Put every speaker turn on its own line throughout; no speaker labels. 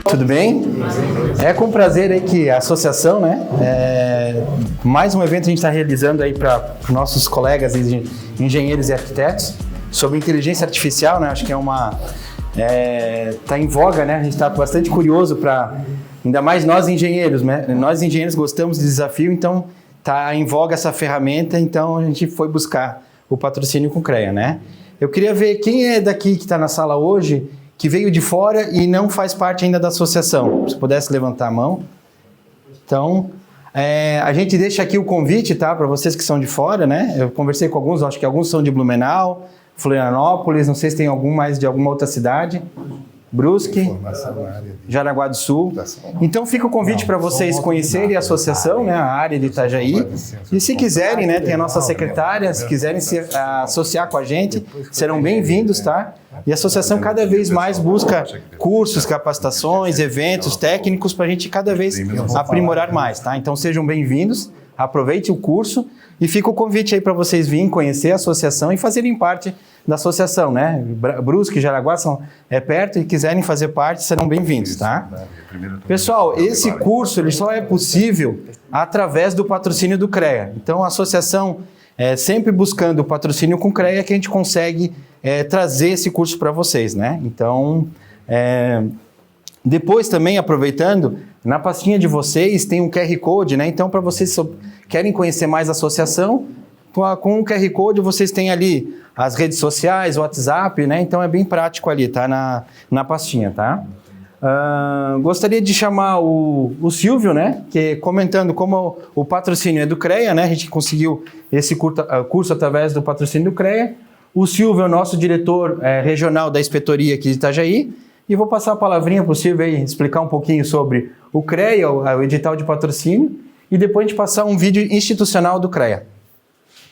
Tudo bem? É com prazer aí que a associação, né? Mais um evento a gente está realizando aí para os nossos colegas engenheiros e arquitetos sobre inteligência artificial, né? Acho que tá em voga, né? A gente está bastante curioso para, ainda mais nós engenheiros, né? Nós engenheiros gostamos de desafio, então tá em voga essa ferramenta, então a gente foi buscar o patrocínio com o CREA, né? Eu queria ver quem é daqui que está na sala hoje, que veio de fora e não faz parte ainda da associação. Se pudesse levantar a mão. Então, a gente deixa aqui o convite, tá? Para vocês que são de fora, né? Eu conversei com alguns, acho que alguns são de Blumenau, Florianópolis, não sei se tem algum mais de alguma outra cidade. Brusque, Jaraguá do Sul. Então fica o convite para vocês conhecerem a associação, né, a área de Itajaí. E se quiserem, né, tem a nossa secretária, se quiserem se associar com a gente, serão bem-vindos, tá? E a associação cada vez mais busca cursos, capacitações, eventos técnicos para a gente cada vez aprimorar mais, tá? Então sejam bem-vindos, aproveite o curso e fica o convite aí para vocês virem conhecer a associação e fazerem parte da associação, né? Brusque e Jaraguá são perto e quiserem fazer parte, serão bem-vindos, tá? Pessoal, esse curso ele só é possível através do patrocínio do CREA. Então, a associação sempre buscando o patrocínio com o CREA que a gente consegue trazer esse curso para vocês, né? Então, depois também, aproveitando, na pastinha de vocês tem um QR Code, né? Então, para vocês querem conhecer mais a associação, com o QR Code vocês têm ali as redes sociais, o WhatsApp, né? Então é bem prático ali, tá? Na pastinha, tá? Gostaria de chamar o Silvio, né? Que comentando como o patrocínio é do CREA, né? A gente conseguiu esse curso através do patrocínio do CREA. O Silvio é o nosso diretor regional da inspetoria aqui de Itajaí. E vou passar a palavrinha para o Silvio aí, explicar um pouquinho sobre o CREA, o edital de patrocínio, e depois a gente passar um vídeo institucional do CREA.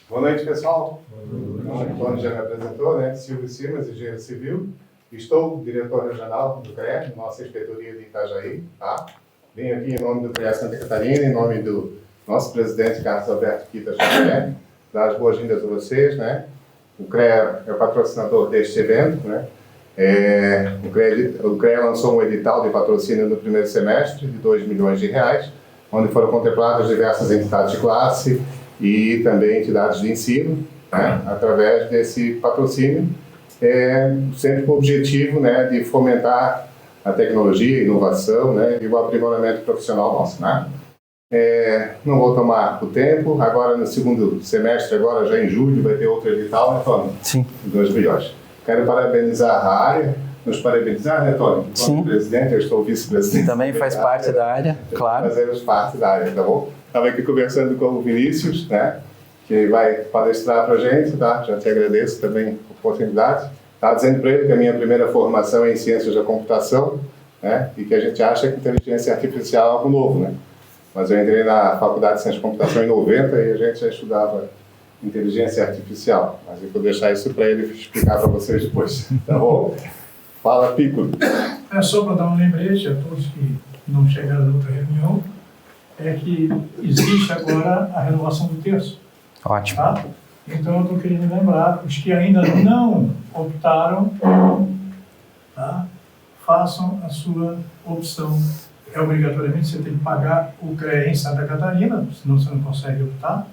Boa noite, pessoal. O Antônio já me apresentou, né? Silvio Simas, engenheiro civil. Estou diretor regional do CREA, nossa inspetoria de Itajaí, tá? Venho aqui em nome do CREA Santa Catarina, em nome do nosso presidente Carlos Alberto Quita Xavier, dar as boas-vindas a vocês, né? O CREA é o patrocinador deste evento, né? O CREA lançou um edital de patrocínio no primeiro semestre de R$2 milhões, onde foram contempladas diversas entidades de classe e também entidades de ensino, né, através desse patrocínio, sempre com o objetivo, né, de fomentar a tecnologia, a inovação, né, e o aprimoramento profissional nosso, né. Não vou tomar o tempo, agora no segundo semestre, agora já em julho, vai ter outro edital, né, Tony?
Sim.
R$2 milhões. Quero parabenizar a área, nos parabenizar, né, Tony? Sim. Presidente, eu estou vice-presidente.
Também faz parte da área, claro.
Fazemos parte da área, tá bom? Estava aqui conversando com o Vinícius, né, que vai palestrar para a gente, tá? Já te agradeço também a oportunidade. Estava dizendo para ele que a minha primeira formação é em ciências da computação, né, e que a gente acha que inteligência artificial é algo novo, né? Mas eu entrei na Faculdade de Ciências da Computação em 90 e a gente já estudava inteligência artificial. Mas eu vou deixar isso para ele explicar para vocês depois, tá bom? Fala, Pico.
Só para dar um lembrete a todos que não chegaram da outra reunião, é que existe agora a renovação do terço.
Ótimo.
Tá? Então, eu estou querendo lembrar, os que ainda não optaram, tá? Façam a sua opção. Obrigatoriamente, você tem que pagar o CREA em Santa Catarina, senão você não consegue optar.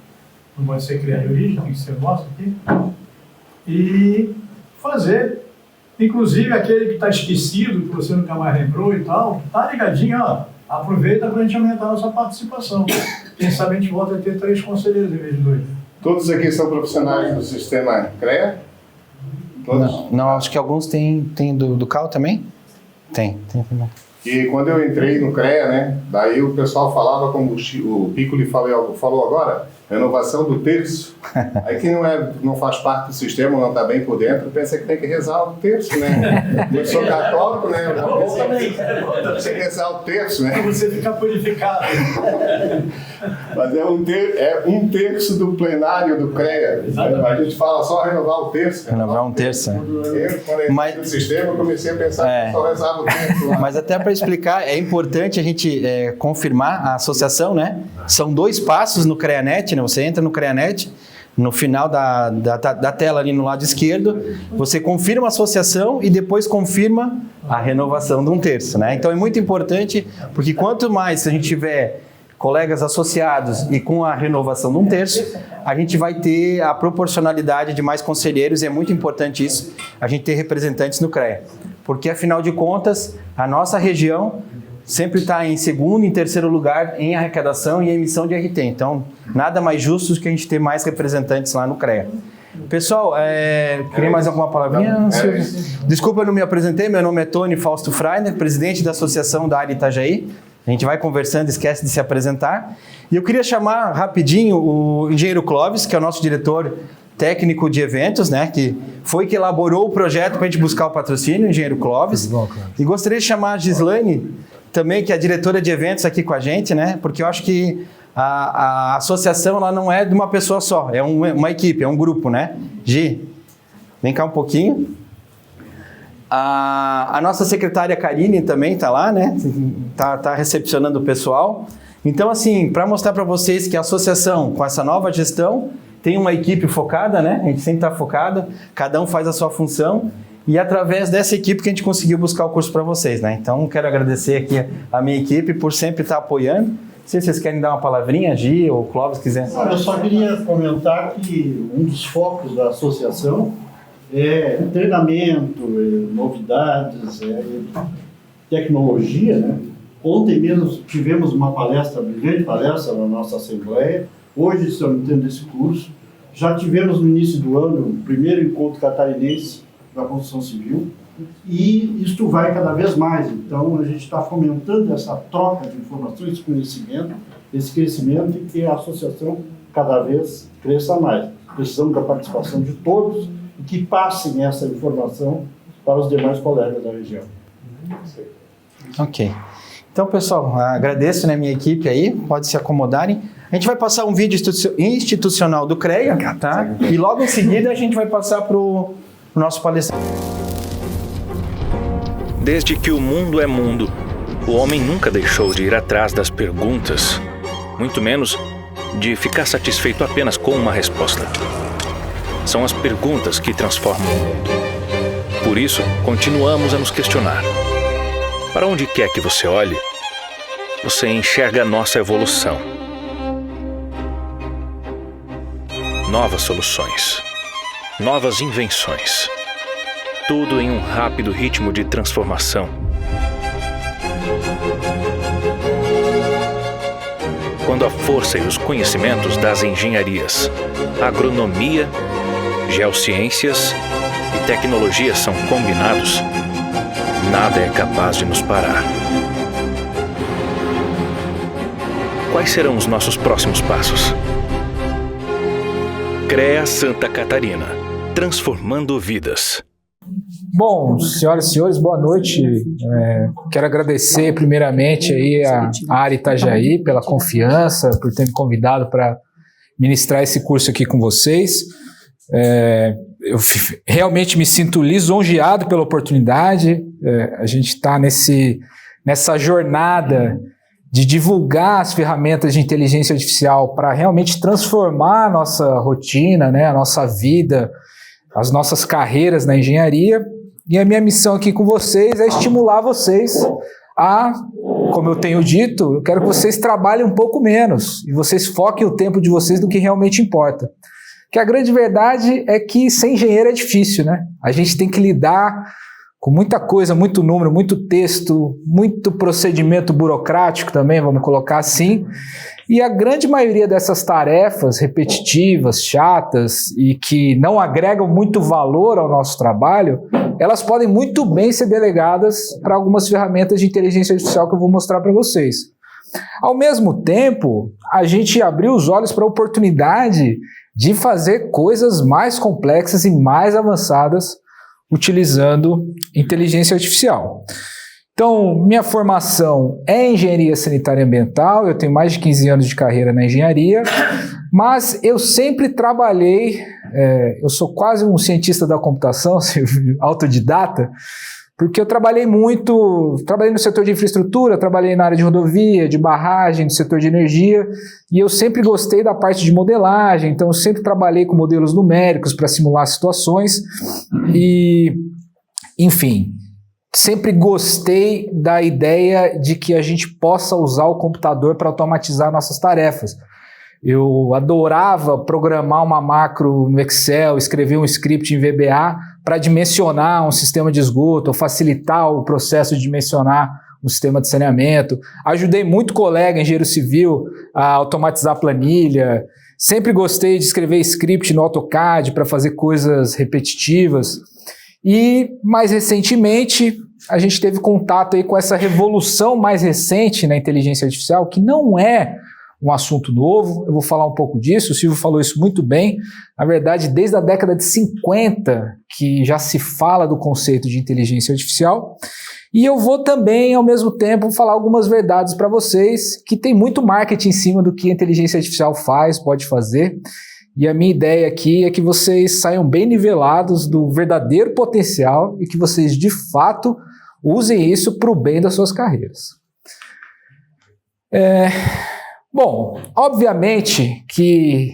Não pode ser CREA de origem, tem que ser nosso aqui. E fazer, inclusive aquele que está esquecido, que você nunca mais lembrou e tal, tá ligadinho, ó. Aproveita para a gente aumentar a nossa participação. Quem sabe a gente volta a ter 3 conselheiros em vez de 2.
Todos aqui são profissionais do sistema CREA? Todos?
Não, acho que alguns tem do CAL também? Tem também.
E quando eu entrei no CREA, né, daí o pessoal falava, como o Piccoli falou agora, renovação do terço. Aí quem não faz parte do sistema, não está bem por dentro, pensa que tem que rezar o terço, né? Eu sou católico, né? Tem que rezar o terço, né?
Para você ficar purificado.
Mas é um terço do plenário do CREA. A gente fala só renovar o terço.
Renovar um terço.
Eu, quando eu entrei no sistema, eu comecei a pensar que só rezava o terço.
Mas até para explicar, é importante a gente confirmar a associação, né? São 2 passos no CREANet, né? Você entra no CREANet, No final da tela ali no lado esquerdo, você confirma a associação e depois confirma a renovação de 1/3, né? Então é muito importante, porque quanto mais a gente tiver colegas associados e com a renovação de 1/3, a gente vai ter a proporcionalidade de mais conselheiros, e é muito importante isso, a gente ter representantes no CREA. Porque, afinal de contas, a nossa região sempre está em segundo e terceiro lugar em arrecadação e emissão de RT. Então, nada mais justo do que a gente ter mais representantes lá no CREA. Pessoal, queria mais alguma palavrinha? Desculpa, eu não me apresentei. Meu nome é Tony Fausto Freiner, presidente da Associação da área Itajaí. A gente vai conversando, esquece de se apresentar. E eu queria chamar rapidinho o engenheiro Clóvis, que é o nosso diretor técnico de eventos, né, que elaborou o projeto para a gente buscar o patrocínio, o engenheiro Clóvis. Bom, e gostaria de chamar a Gislaine, também, que é a diretora de eventos aqui com a gente, né, porque eu acho que a associação ela não é de uma pessoa só, é uma equipe, é um grupo, né? Gi, vem cá um pouquinho. A nossa secretária Karine também está lá, né? Tá recepcionando o pessoal. Então, assim, para mostrar para vocês que a associação, com essa nova gestão, tem uma equipe focada, né? A gente sempre está focado, cada um faz a sua função, e é através dessa equipe que a gente conseguiu buscar o curso para vocês, né? Então, quero agradecer aqui a minha equipe por sempre estar apoiando. Não sei se vocês querem dar uma palavrinha, Gi ou Clóvis, quiser.
Eu só queria comentar que um dos focos da associação é treinamento, novidades, tecnologia, né? Ontem mesmo tivemos uma brilhante palestra na nossa Assembleia. Hoje estamos tendo esse curso. Já tivemos no início do ano o primeiro encontro catarinense da construção civil, e isto vai cada vez mais. Então, a gente está fomentando essa troca de informações, esse conhecimento, esse crescimento, e que a associação cada vez cresça mais. Precisamos da participação de todos e que passem essa informação para os demais colegas da região.
Ok. Então, pessoal, agradeço, né, minha equipe aí, pode se acomodarem. A gente vai passar um vídeo institucional do CREA, tá? E logo em seguida a gente vai passar para o nosso palestrante.
Desde que o mundo é mundo, o homem nunca deixou de ir atrás das perguntas, muito menos de ficar satisfeito apenas com uma resposta. São as perguntas que transformam o mundo. Por isso, continuamos a nos questionar. Para onde quer que você olhe, você enxerga a nossa evolução. Novas soluções, novas invenções, tudo em um rápido ritmo de transformação. Quando a força e os conhecimentos das engenharias, agronomia, geociências e tecnologia são combinados, nada é capaz de nos parar. Quais serão os nossos próximos passos? CREA Santa Catarina, transformando vidas.
Bom, senhoras e senhores, boa noite. Quero agradecer primeiramente aí a área Itajaí pela confiança, por ter me convidado para ministrar esse curso aqui com vocês. Eu realmente me sinto lisonjeado pela oportunidade. A gente está nessa jornada de divulgar as ferramentas de inteligência artificial para realmente transformar a nossa rotina, né, a nossa vida, as nossas carreiras na engenharia. E a minha missão aqui com vocês é estimular vocês a, como eu tenho dito, eu quero que vocês trabalhem um pouco menos e vocês foquem o tempo de vocês no que realmente importa. Que a grande verdade é que ser engenheiro é difícil, né? A gente tem que lidar com muita coisa, muito número, muito texto, muito procedimento burocrático também, vamos colocar assim. E a grande maioria dessas tarefas repetitivas, chatas e que não agregam muito valor ao nosso trabalho, elas podem muito bem ser delegadas para algumas ferramentas de inteligência artificial que eu vou mostrar para vocês. Ao mesmo tempo, a gente abriu os olhos para a oportunidade de fazer coisas mais complexas e mais avançadas utilizando inteligência artificial. Então, minha formação é engenharia sanitária e ambiental, eu tenho mais de 15 anos de carreira na engenharia, mas eu sempre trabalhei, eu sou quase um cientista da computação, autodidata, porque eu trabalhei no setor de infraestrutura, trabalhei na área de rodovia, de barragem, no setor de energia, e eu sempre gostei da parte de modelagem, então eu sempre trabalhei com modelos numéricos para simular situações, e, enfim, sempre gostei da ideia de que a gente possa usar o computador para automatizar nossas tarefas. Eu adorava programar uma macro no Excel, escrever um script em VBA para dimensionar um sistema de esgoto, ou facilitar o processo de dimensionar um sistema de saneamento. Ajudei muito colega, engenheiro civil, a automatizar planilha. Sempre gostei de escrever script no AutoCAD para fazer coisas repetitivas. E, mais recentemente, a gente teve contato aí com essa revolução mais recente na inteligência artificial, que não é um assunto novo, eu vou falar um pouco disso, o Silvio falou isso muito bem. Na verdade, desde a década de 50 que já se fala do conceito de inteligência artificial, e eu vou também, ao mesmo tempo, falar algumas verdades para vocês, que tem muito marketing em cima do que a inteligência artificial faz, pode fazer, e a minha ideia aqui é que vocês saiam bem nivelados do verdadeiro potencial e que vocês, de fato, usem isso para o bem das suas carreiras. Bom, obviamente que,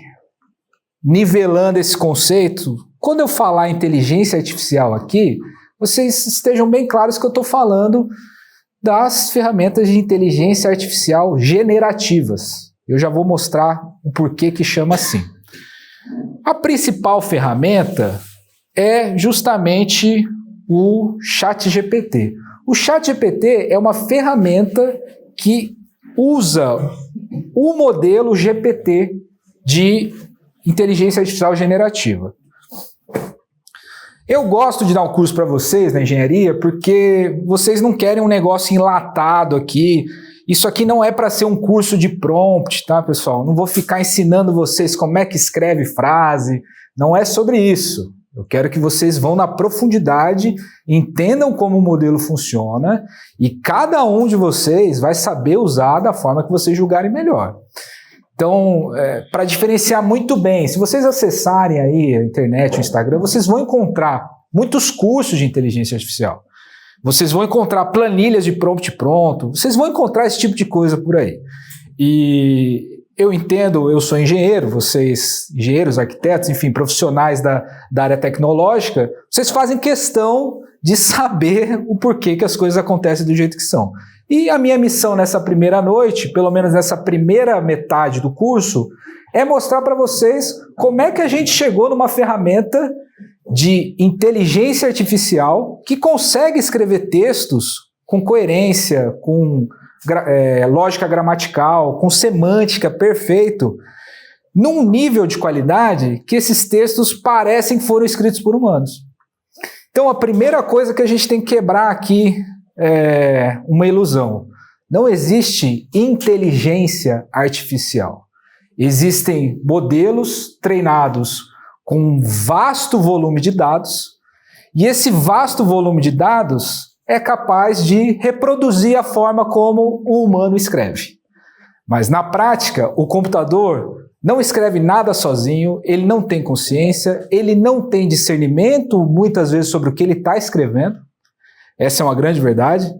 nivelando esse conceito, quando eu falar inteligência artificial aqui, vocês estejam bem claros que eu estou falando das ferramentas de inteligência artificial generativas. Eu já vou mostrar o porquê que chama assim. A principal ferramenta é justamente o ChatGPT. O ChatGPT é uma ferramenta que usa o modelo GPT de inteligência artificial generativa. Eu gosto de dar um curso para vocês na engenharia porque vocês não querem um negócio enlatado aqui. Isso aqui não é para ser um curso de prompt, tá, pessoal? Não vou ficar ensinando vocês como é que escreve frase. Não é sobre isso. Eu quero que vocês vão na profundidade, entendam como o modelo funciona e cada um de vocês vai saber usar da forma que vocês julgarem melhor. Então, para diferenciar muito bem, se vocês acessarem aí a internet, o Instagram, vocês vão encontrar muitos cursos de inteligência artificial. Vocês vão encontrar planilhas de prompt pronto, vocês vão encontrar esse tipo de coisa por aí. E eu entendo, eu sou engenheiro, vocês, engenheiros, arquitetos, enfim, profissionais da área tecnológica, vocês fazem questão de saber o porquê que as coisas acontecem do jeito que são. E a minha missão nessa primeira noite, pelo menos nessa primeira metade do curso, é mostrar para vocês como é que a gente chegou numa ferramenta de inteligência artificial que consegue escrever textos com coerência, com lógica gramatical, com semântica perfeito, num nível de qualidade que esses textos parecem que foram escritos por humanos. Então, a primeira coisa que a gente tem que quebrar aqui é uma ilusão. Não existe inteligência artificial. Existem modelos treinados com um vasto volume de dados, e esse vasto volume de dados é capaz de reproduzir a forma como o humano escreve. Mas, na prática, o computador não escreve nada sozinho, ele não tem consciência, ele não tem discernimento, muitas vezes, sobre o que ele está escrevendo. Essa é uma grande verdade.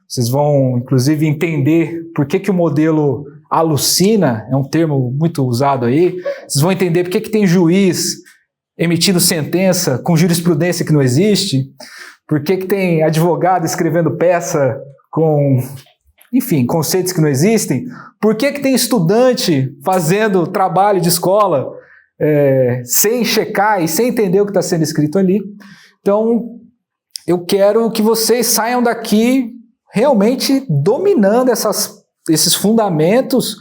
Vocês vão, inclusive, entender por que o modelo alucina, é um termo muito usado aí. Vocês vão entender por que tem juiz emitindo sentença com jurisprudência que não existe, por que tem advogado escrevendo peça com, enfim, conceitos que não existem, por que tem estudante fazendo trabalho de escola sem checar e sem entender o que está sendo escrito ali. Então, eu quero que vocês saiam daqui realmente dominando esses fundamentos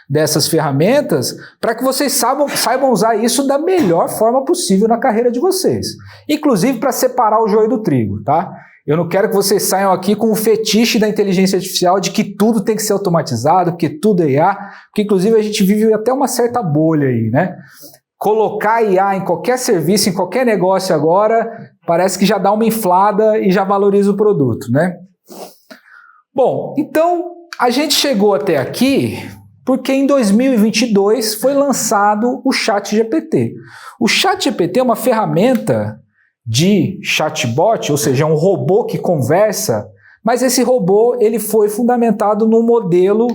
dessas ferramentas para que vocês saibam usar isso da melhor forma possível na carreira de vocês. Inclusive para separar o joio do trigo, tá? Eu não quero que vocês saiam aqui com o fetiche da inteligência artificial de que tudo tem que ser automatizado, que tudo é IA, porque inclusive a gente vive até uma certa bolha aí, né? Colocar IA em qualquer serviço, em qualquer negócio agora, parece que já dá uma inflada e já valoriza o produto, né? Bom, então a gente chegou até aqui porque em 2022 foi lançado o ChatGPT. O ChatGPT é uma ferramenta de chatbot, ou seja, um robô que conversa, mas esse robô ele foi fundamentado no modelo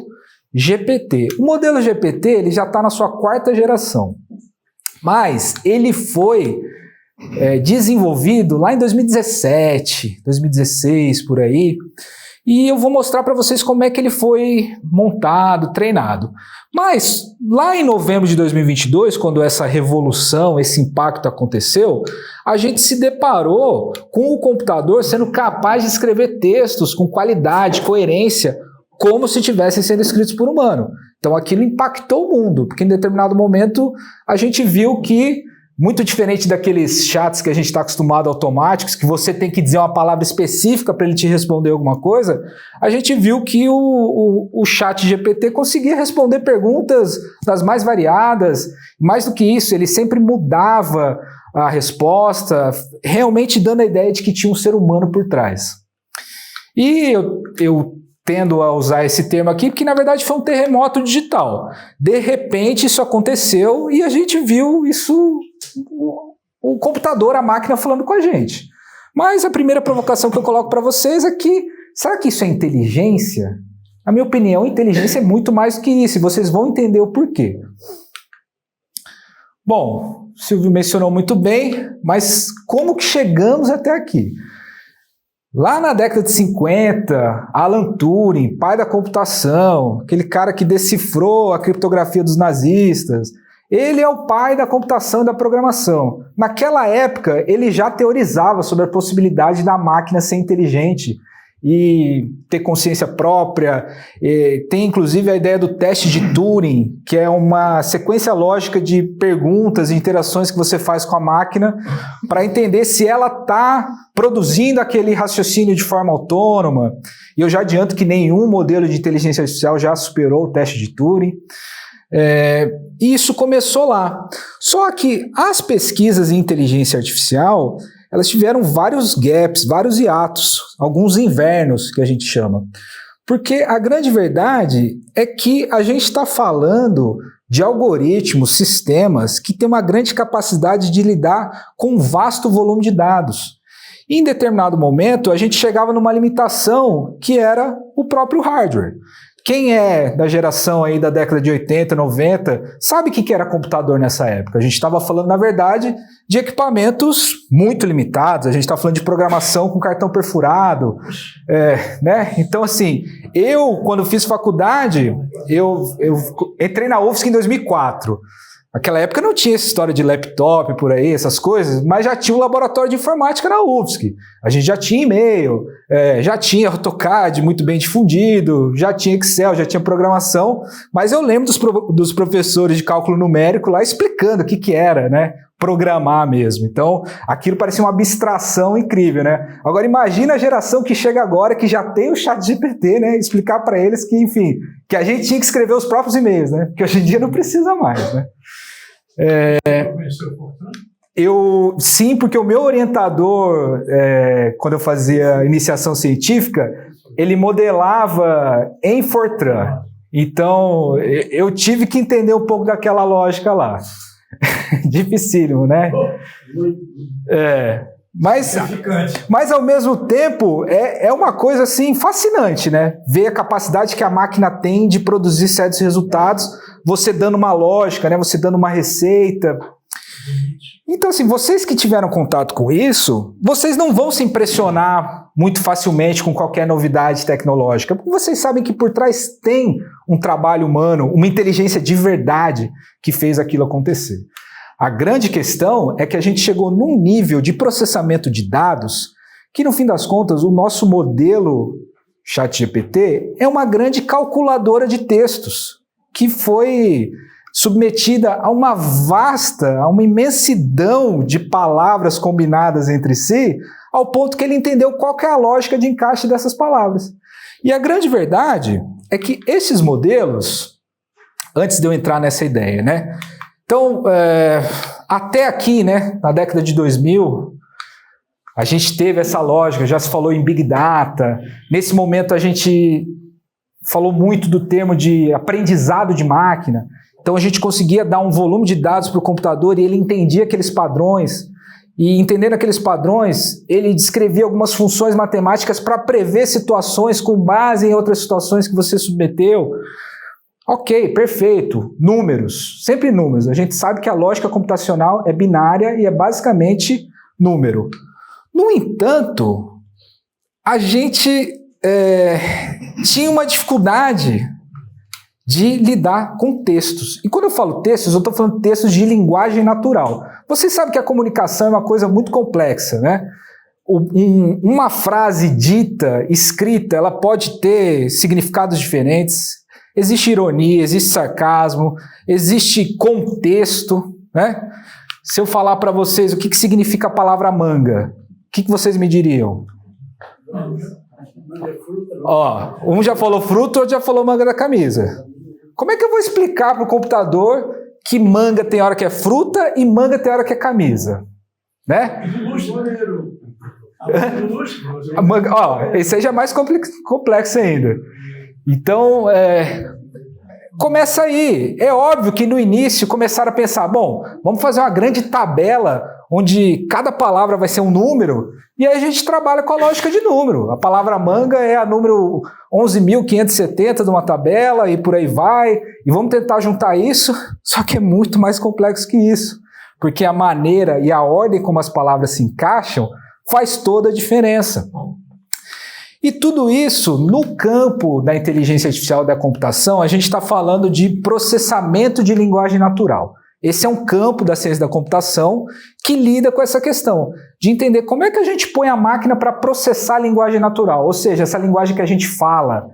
GPT. O modelo GPT ele já está na sua 4ª geração, mas ele foi desenvolvido lá em 2017, 2016, por aí, e eu vou mostrar para vocês como é que ele foi montado, treinado. Mas lá em novembro de 2022, quando essa revolução, esse impacto aconteceu, a gente se deparou com o computador sendo capaz de escrever textos com qualidade, coerência, como se estivessem sendo escritos por humano. Então aquilo impactou o mundo, porque em determinado momento a gente viu que, muito diferente daqueles chats que a gente está acostumado automáticos, que você tem que dizer uma palavra específica para ele te responder alguma coisa, a gente viu que o chat GPT conseguia responder perguntas das mais variadas. Mais do que isso, ele sempre mudava a resposta, realmente dando a ideia de que tinha um ser humano por trás. E eu tendo a usar esse termo aqui, porque na verdade foi um terremoto digital. De repente isso aconteceu e a gente viu isso, o computador, a máquina falando com a gente. Mas a primeira provocação que eu coloco para vocês é que, será que isso é inteligência? Na minha opinião, inteligência é muito mais do que isso, e vocês vão entender o porquê. Bom, o Silvio mencionou muito bem, mas como que chegamos até aqui? Lá na década de 50, Alan Turing, pai da computação, aquele cara que decifrou a criptografia dos nazistas, ele é o pai da computação e da programação. Naquela época, ele já teorizava sobre a possibilidade da máquina ser inteligente e ter consciência própria. Tem inclusive a ideia do teste de Turing, que é uma sequência lógica de perguntas e interações que você faz com a máquina para entender se ela está produzindo aquele raciocínio de forma autônoma. E eu já adianto que nenhum modelo de inteligência artificial já superou o teste de Turing. E isso começou lá. Só que as pesquisas em inteligência artificial, elas tiveram vários gaps, vários hiatos, alguns invernos que a gente chama. Porque a grande verdade é que a gente está falando de algoritmos, sistemas que têm uma grande capacidade de lidar com um vasto volume de dados. E em determinado momento, a gente chegava numa limitação que era o próprio hardware. Quem é da geração aí da década de 80, 90, sabe o que era computador nessa época. A gente estava falando, na verdade, de equipamentos muito limitados. A gente está falando de programação com cartão perfurado. Né? Então, assim, quando fiz faculdade, eu entrei na UFSC em 2004. Naquela época não tinha essa história de laptop por aí, essas coisas, mas já tinha um laboratório de informática na UFSC. A gente já tinha e-mail, já tinha AutoCAD muito bem difundido, já tinha Excel, já tinha programação, mas eu lembro dos professores de cálculo numérico lá explicando o que era, né? Programar mesmo. Então, aquilo parecia uma abstração incrível, né? Agora, imagina a geração que chega agora, que já tem o ChatGPT, né? Explicar para eles que, enfim, que a gente tinha que escrever os próprios e-mails, né? Porque hoje em dia não precisa mais, né? Sim, porque o meu orientador, quando eu fazia iniciação científica, ele modelava em Fortran. Então, eu tive que entender um pouco daquela lógica lá. Dificílimo, né? Mas ao mesmo tempo é uma coisa assim fascinante, né? Ver a capacidade que a máquina tem de produzir certos resultados, você dando uma lógica, né? Você dando uma receita. Então, assim, vocês que tiveram contato com isso, vocês não vão se impressionar muito facilmente com qualquer novidade tecnológica, porque vocês sabem que por trás tem um trabalho humano, uma inteligência de verdade que fez aquilo acontecer. A grande questão é que a gente chegou num nível de processamento de dados que, no fim das contas, o nosso modelo ChatGPT é uma grande calculadora de textos que foi submetida a uma imensidão de palavras combinadas entre si, ao ponto que ele entendeu qual que é a lógica de encaixe dessas palavras. E a grande verdade é que esses modelos, antes de eu entrar nessa ideia, né? Então, até aqui, né, na década de 2000, a gente teve essa lógica, já se falou em Big Data. Nesse momento a gente falou muito do termo de aprendizado de máquina. Então a gente conseguia dar um volume de dados para o computador e ele entendia aqueles padrões. e entendendo aqueles padrões, ele descrevia algumas funções matemáticas para prever situações com base em outras situações que você submeteu. Ok, perfeito. Números, sempre números. A gente sabe que a lógica computacional é binária e é basicamente número. No entanto, a gente tinha uma dificuldade de lidar com textos. E quando eu falo textos, eu estou falando textos de linguagem natural. Vocês sabem que a comunicação é uma coisa muito complexa, né? Uma frase dita, escrita, ela pode ter significados diferentes. Existe ironia, existe sarcasmo, existe contexto, né? Se eu falar para vocês o que significa a palavra manga, o que vocês me diriam? Ó, um já falou fruto, outro já falou manga da camisa. Como é que eu vou explicar para o computador que manga tem hora que é fruta e manga tem hora que é camisa? Né? A manga, ó, esse aí já é mais complexo ainda. Então, começa aí. É óbvio que no início começaram a pensar, bom, vamos fazer uma grande tabela onde cada palavra vai ser um número, e aí a gente trabalha com a lógica de número. A palavra manga é a número 11.570 de uma tabela, e por aí vai, e vamos tentar juntar isso, só que é muito mais complexo que isso, porque a maneira e a ordem como as palavras se encaixam faz toda a diferença. E tudo isso, no campo da inteligência artificial e da computação, a gente está falando de processamento de linguagem natural. Esse é um campo da ciência da computação que lida com essa questão de entender como é que a gente põe a máquina para processar a linguagem natural, ou seja, essa linguagem que a gente fala,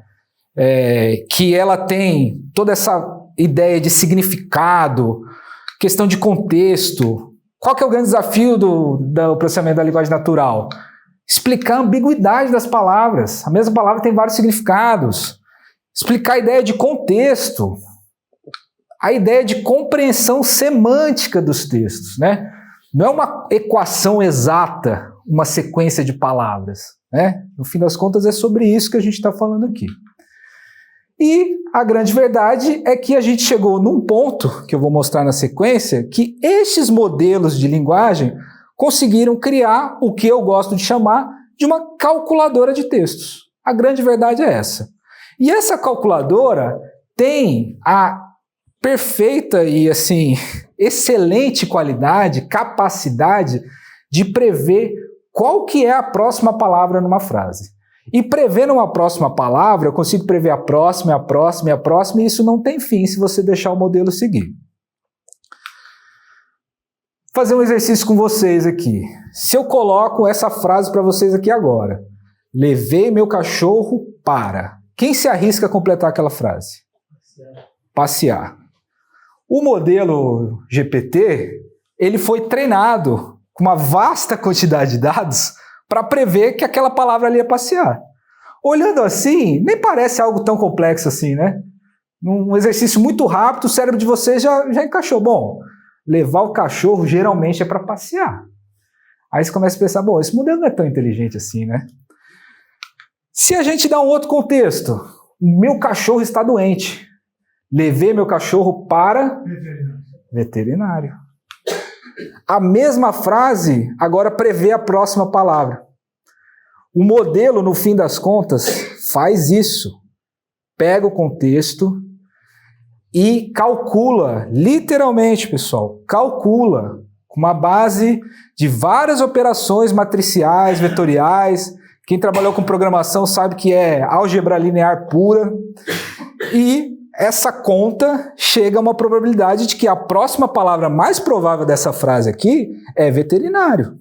que ela tem toda essa ideia de significado, questão de contexto. Qual que é o grande desafio do processamento da linguagem natural? Explicar a ambiguidade das palavras. A mesma palavra tem vários significados. Explicar a ideia de contexto. A ideia de compreensão semântica dos textos, né? Não é uma equação exata, uma sequência de palavras, né? No fim das contas, é sobre isso que a gente está falando aqui. E a grande verdade é que a gente chegou num ponto, que eu vou mostrar na sequência, que estes modelos de linguagem conseguiram criar o que eu gosto de chamar de uma calculadora de textos. A grande verdade é essa. E essa calculadora tem a perfeita e, assim, excelente qualidade, capacidade de prever qual que é a próxima palavra numa frase. E prevendo uma próxima palavra, eu consigo prever a próxima, a próxima e a próxima, e isso não tem fim se você deixar o modelo seguir. Vou fazer um exercício com vocês aqui. Se eu coloco essa frase para vocês aqui agora, levei meu cachorro para... Quem se arrisca a completar aquela frase? Passear. O modelo GPT, ele foi treinado com uma vasta quantidade de dados para prever que aquela palavra ali ia passear. Olhando assim, nem parece algo tão complexo assim, né? Um exercício muito rápido, o cérebro de vocês já encaixou. Bom, levar o cachorro geralmente é para passear. Aí você começa a pensar, bom, esse modelo não é tão inteligente assim, né? Se a gente dá um outro contexto, o meu cachorro está doente. Levei meu cachorro para veterinário. A mesma frase agora prevê a próxima palavra. O modelo, no fim das contas, faz isso. Pega o contexto e calcula, literalmente, pessoal, calcula com uma base de várias operações matriciais, vetoriais. Quem trabalhou com programação sabe que é álgebra linear pura. E essa conta chega a uma probabilidade de que a próxima palavra mais provável dessa frase aqui é veterinário.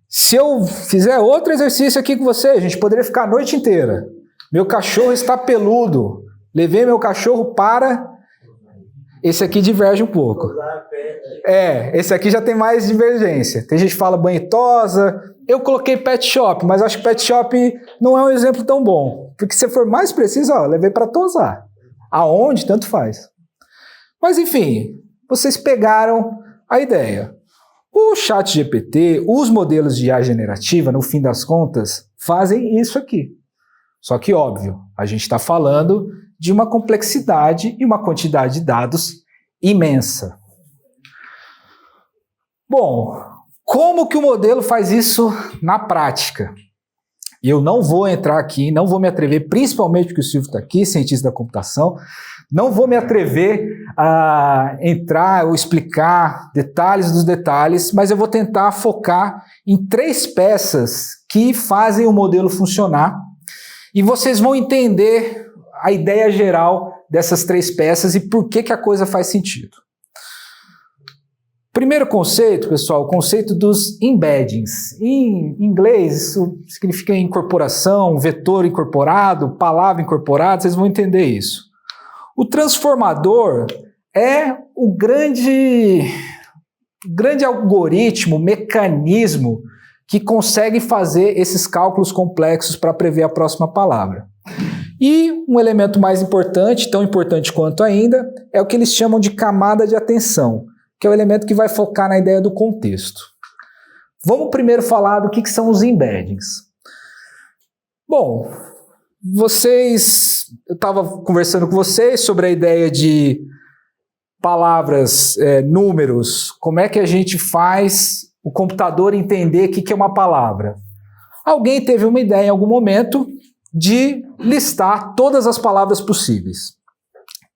Se eu fizer outro exercício aqui com você, a gente poderia ficar a noite inteira. Meu cachorro está peludo. Levei meu cachorro para... Esse aqui diverge um pouco. Esse aqui já tem mais divergência. Tem gente que fala banho e tosa. Eu coloquei pet shop, mas acho que pet shop não é um exemplo tão bom. Porque se for mais preciso, levei para tosar. Aonde, tanto faz. Mas enfim, vocês pegaram a ideia. O ChatGPT, os modelos de IA generativa, no fim das contas, fazem isso aqui. Só que, óbvio, a gente está falando de uma complexidade e uma quantidade de dados imensa. Bom, como que o modelo faz isso na prática? Eu não vou entrar aqui, não vou me atrever, principalmente porque o Silvio está aqui, cientista da computação, não vou me atrever a entrar ou explicar detalhes dos detalhes, mas eu vou tentar focar em 3 peças que fazem o modelo funcionar e vocês vão entender a ideia geral dessas 3 peças e por que a coisa faz sentido. Primeiro conceito, pessoal, o conceito dos embeddings. Em inglês, isso significa incorporação, vetor incorporado, palavra incorporada, vocês vão entender isso. O transformador é o grande algoritmo, mecanismo que consegue fazer esses cálculos complexos para prever a próxima palavra. E um elemento mais importante, tão importante quanto ainda, é o que eles chamam de camada de atenção, que é o elemento que vai focar na ideia do contexto. Vamos primeiro falar do que são os embeddings. Bom, eu estava conversando com vocês sobre a ideia de palavras, números, como é que a gente faz o computador entender o que é uma palavra. Alguém teve uma ideia em algum momento de listar todas as palavras possíveis.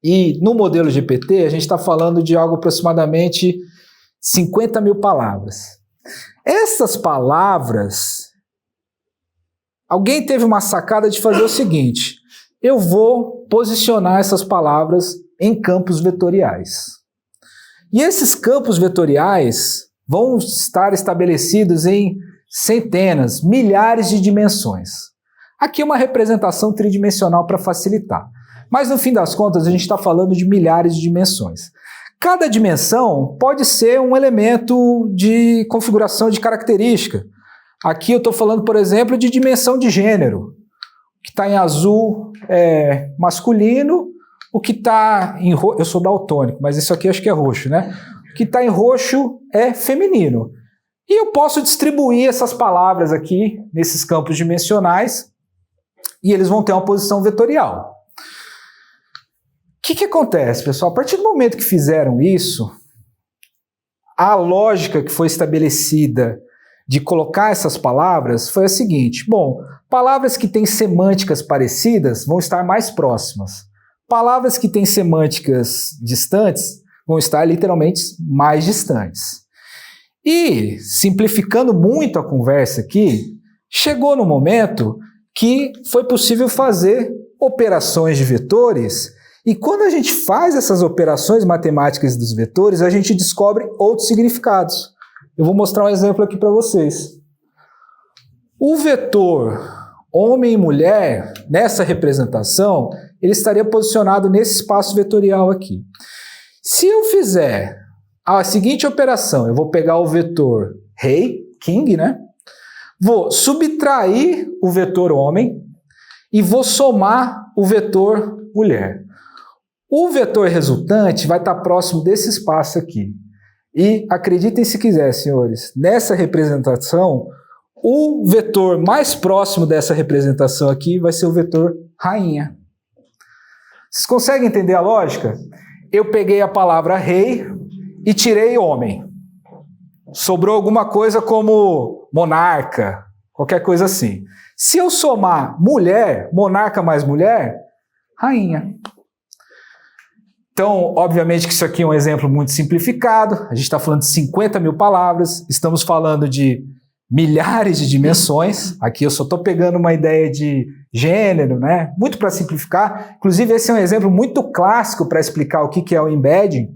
E no modelo GPT, a gente está falando de algo aproximadamente 50 mil palavras. Essas palavras, alguém teve uma sacada de fazer o seguinte: eu vou posicionar essas palavras em campos vetoriais. E esses campos vetoriais vão estar estabelecidos em centenas, milhares de dimensões. Aqui é uma representação tridimensional para facilitar. Mas no fim das contas, a gente está falando de milhares de dimensões. Cada dimensão pode ser um elemento de configuração de característica. Aqui eu estou falando, por exemplo, de dimensão de gênero. O que está em azul é masculino, o que está em roxo, eu sou daltônico, mas isso aqui acho que é roxo, né? O que está em roxo é feminino. E eu posso distribuir essas palavras aqui nesses campos dimensionais e eles vão ter uma posição vetorial. O que acontece, pessoal? A partir do momento que fizeram isso, a lógica que foi estabelecida de colocar essas palavras foi a seguinte: bom, palavras que têm semânticas parecidas vão estar mais próximas. Palavras que têm semânticas distantes vão estar literalmente mais distantes. E, simplificando muito a conversa aqui, chegou no momento que foi possível fazer operações de vetores. E quando a gente faz essas operações matemáticas dos vetores, a gente descobre outros significados. Eu vou mostrar um exemplo aqui para vocês. O vetor homem e mulher, nessa representação, ele estaria posicionado nesse espaço vetorial aqui. Se eu fizer a seguinte operação, eu vou pegar o vetor rei, king, né? Vou subtrair o vetor homem e vou somar o vetor mulher. O vetor resultante vai estar próximo desse espaço aqui. E acreditem se quiser, senhores, nessa representação, o vetor mais próximo dessa representação aqui vai ser o vetor rainha. Vocês conseguem entender a lógica? Eu peguei a palavra rei e tirei homem. Sobrou alguma coisa como monarca, qualquer coisa assim. Se eu somar mulher, monarca mais mulher, rainha. Então, obviamente que isso aqui é um exemplo muito simplificado, a gente está falando de 50 mil palavras, estamos falando de milhares de dimensões, aqui eu só estou pegando uma ideia de gênero, né? Muito para simplificar, inclusive esse é um exemplo muito clássico para explicar o que é o embedding,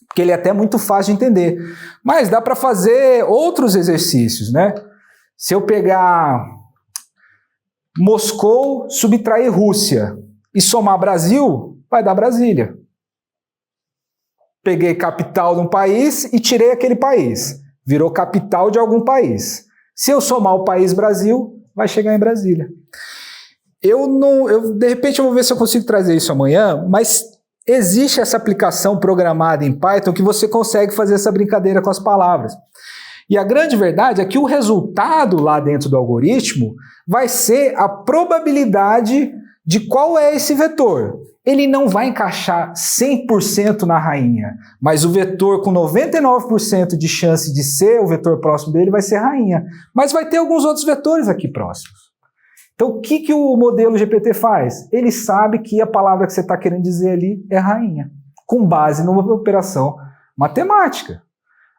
porque ele é até muito fácil de entender, mas dá para fazer outros exercícios, né? Se eu pegar Moscou, subtrair Rússia e somar Brasil, vai dar Brasília. Peguei capital de um país e tirei aquele país. Virou capital de algum país. Se eu somar o país Brasil, vai chegar em Brasília. De repente eu vou ver se eu consigo trazer isso amanhã, mas existe essa aplicação programada em Python que você consegue fazer essa brincadeira com as palavras. E a grande verdade é que o resultado lá dentro do algoritmo vai ser a probabilidade de qual é esse vetor. ele não vai encaixar 100% na rainha, mas o vetor com 99% de chance de ser o vetor próximo dele vai ser rainha. Mas vai ter alguns outros vetores aqui próximos. Então, o que o modelo GPT faz? Ele sabe que a palavra que você está querendo dizer ali é rainha, com base numa operação matemática.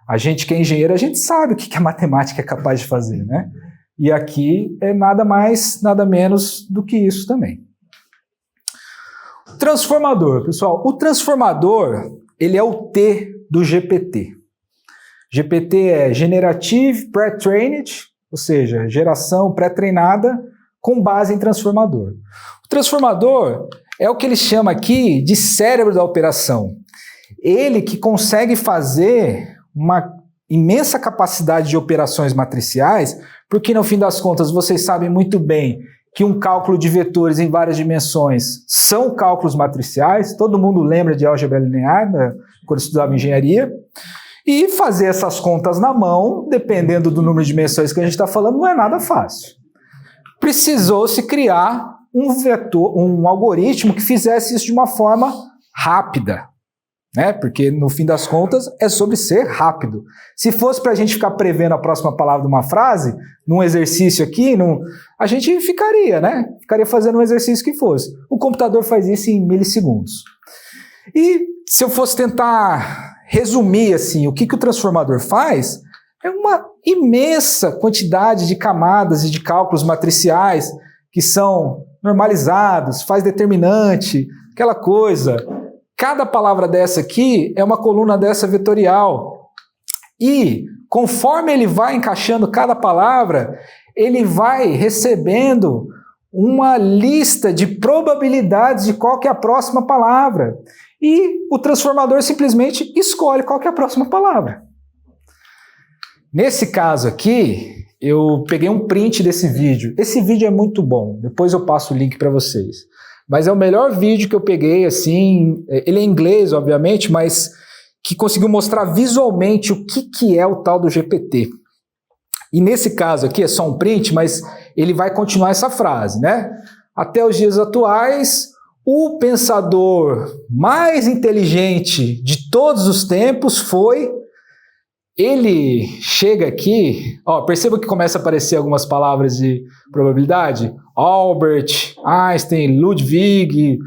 A gente que é engenheiro, a gente sabe o que a matemática é capaz de fazer, né? E aqui é nada mais, nada menos do que isso também. Transformador, pessoal. O transformador, ele é o T do GPT. GPT é Generative Pre-Trained, ou seja, geração pré-treinada com base em transformador. O transformador é o que ele chama aqui de cérebro da operação. Ele que consegue fazer uma imensa capacidade de operações matriciais, porque no fim das contas vocês sabem muito bem que um cálculo de vetores em várias dimensões são cálculos matriciais, todo mundo lembra de álgebra linear, né, quando estudava engenharia, e fazer essas contas na mão, dependendo do número de dimensões que a gente está falando, não é nada fácil. Precisou-se criar um vetor, um algoritmo que fizesse isso de uma forma rápida, né? Porque no fim das contas é sobre ser rápido. Se fosse para a gente ficar prevendo a próxima palavra de uma frase, num exercício aqui, a gente ficaria, né? Ficaria fazendo um exercício que fosse. O computador faz isso em milissegundos. E se eu fosse tentar resumir assim, o que o transformador faz, é uma imensa quantidade de camadas e de cálculos matriciais que são normalizados, faz determinante, aquela coisa. Cada palavra dessa aqui é uma coluna dessa vetorial. E conforme ele vai encaixando cada palavra, ele vai recebendo uma lista de probabilidades de qual que é a próxima palavra. E o transformador simplesmente escolhe qual que é a próxima palavra. Nesse caso aqui, eu peguei um print desse vídeo. Esse vídeo é muito bom, depois eu passo o link para vocês. Mas é o melhor vídeo que eu peguei, assim, ele é em inglês, obviamente, mas que conseguiu mostrar visualmente o que é o tal do GPT. E nesse caso aqui é só um print, mas ele vai continuar essa frase, né? Até os dias atuais, o pensador mais inteligente de todos os tempos foi... Ele chega aqui, ó, perceba que começa a aparecer algumas palavras de probabilidade. Albert, Einstein, Ludwig,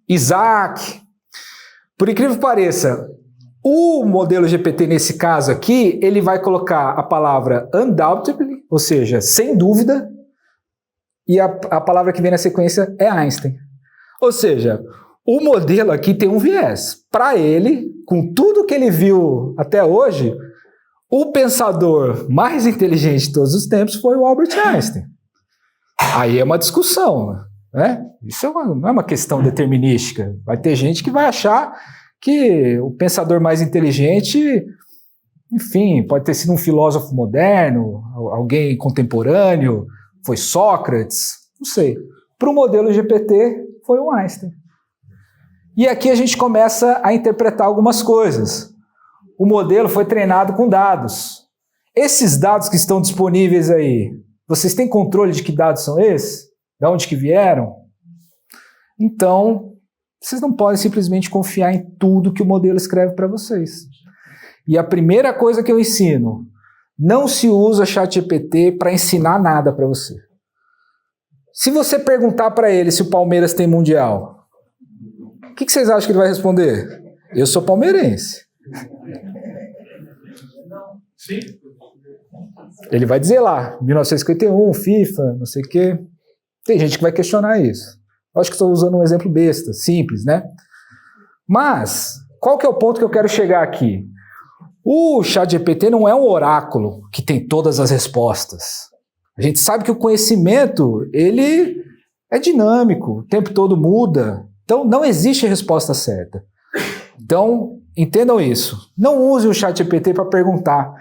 Isaac. Por incrível que pareça, o modelo GPT nesse caso aqui, ele vai colocar a palavra undoubtedly, ou seja, sem dúvida, e a palavra que vem na sequência é Einstein. Ou seja, o modelo aqui tem um viés. Para ele, com tudo que ele viu até hoje, o pensador mais inteligente de todos os tempos foi o Albert Einstein. Aí é uma discussão, né? Isso não é uma questão determinística. Vai ter gente que vai achar que o pensador mais inteligente, enfim, pode ter sido um filósofo moderno, alguém contemporâneo, foi Sócrates, não sei. Para o modelo GPT, foi o Einstein. E aqui a gente começa a interpretar algumas coisas. O modelo foi treinado com dados. Esses dados que estão disponíveis aí, vocês têm controle de que dados são esses? De onde que vieram? Então, vocês não podem simplesmente confiar em tudo que o modelo escreve para vocês. E a primeira coisa que eu ensino, não se usa ChatGPT para ensinar nada para você. Se você perguntar para ele se o Palmeiras tem Mundial, o que vocês acham que ele vai responder? Eu sou palmeirense.
Sim.
Ele vai dizer lá, 1951, FIFA, não sei o quê. Tem gente que vai questionar isso. Eu acho que estou usando um exemplo besta, simples, né? Mas, qual que é o ponto que eu quero chegar aqui? O ChatGPT não é um oráculo que tem todas as respostas. A gente sabe que o conhecimento, ele é dinâmico, o tempo todo muda. Então, não existe resposta certa. Então, entendam isso. Não use o ChatGPT para perguntar.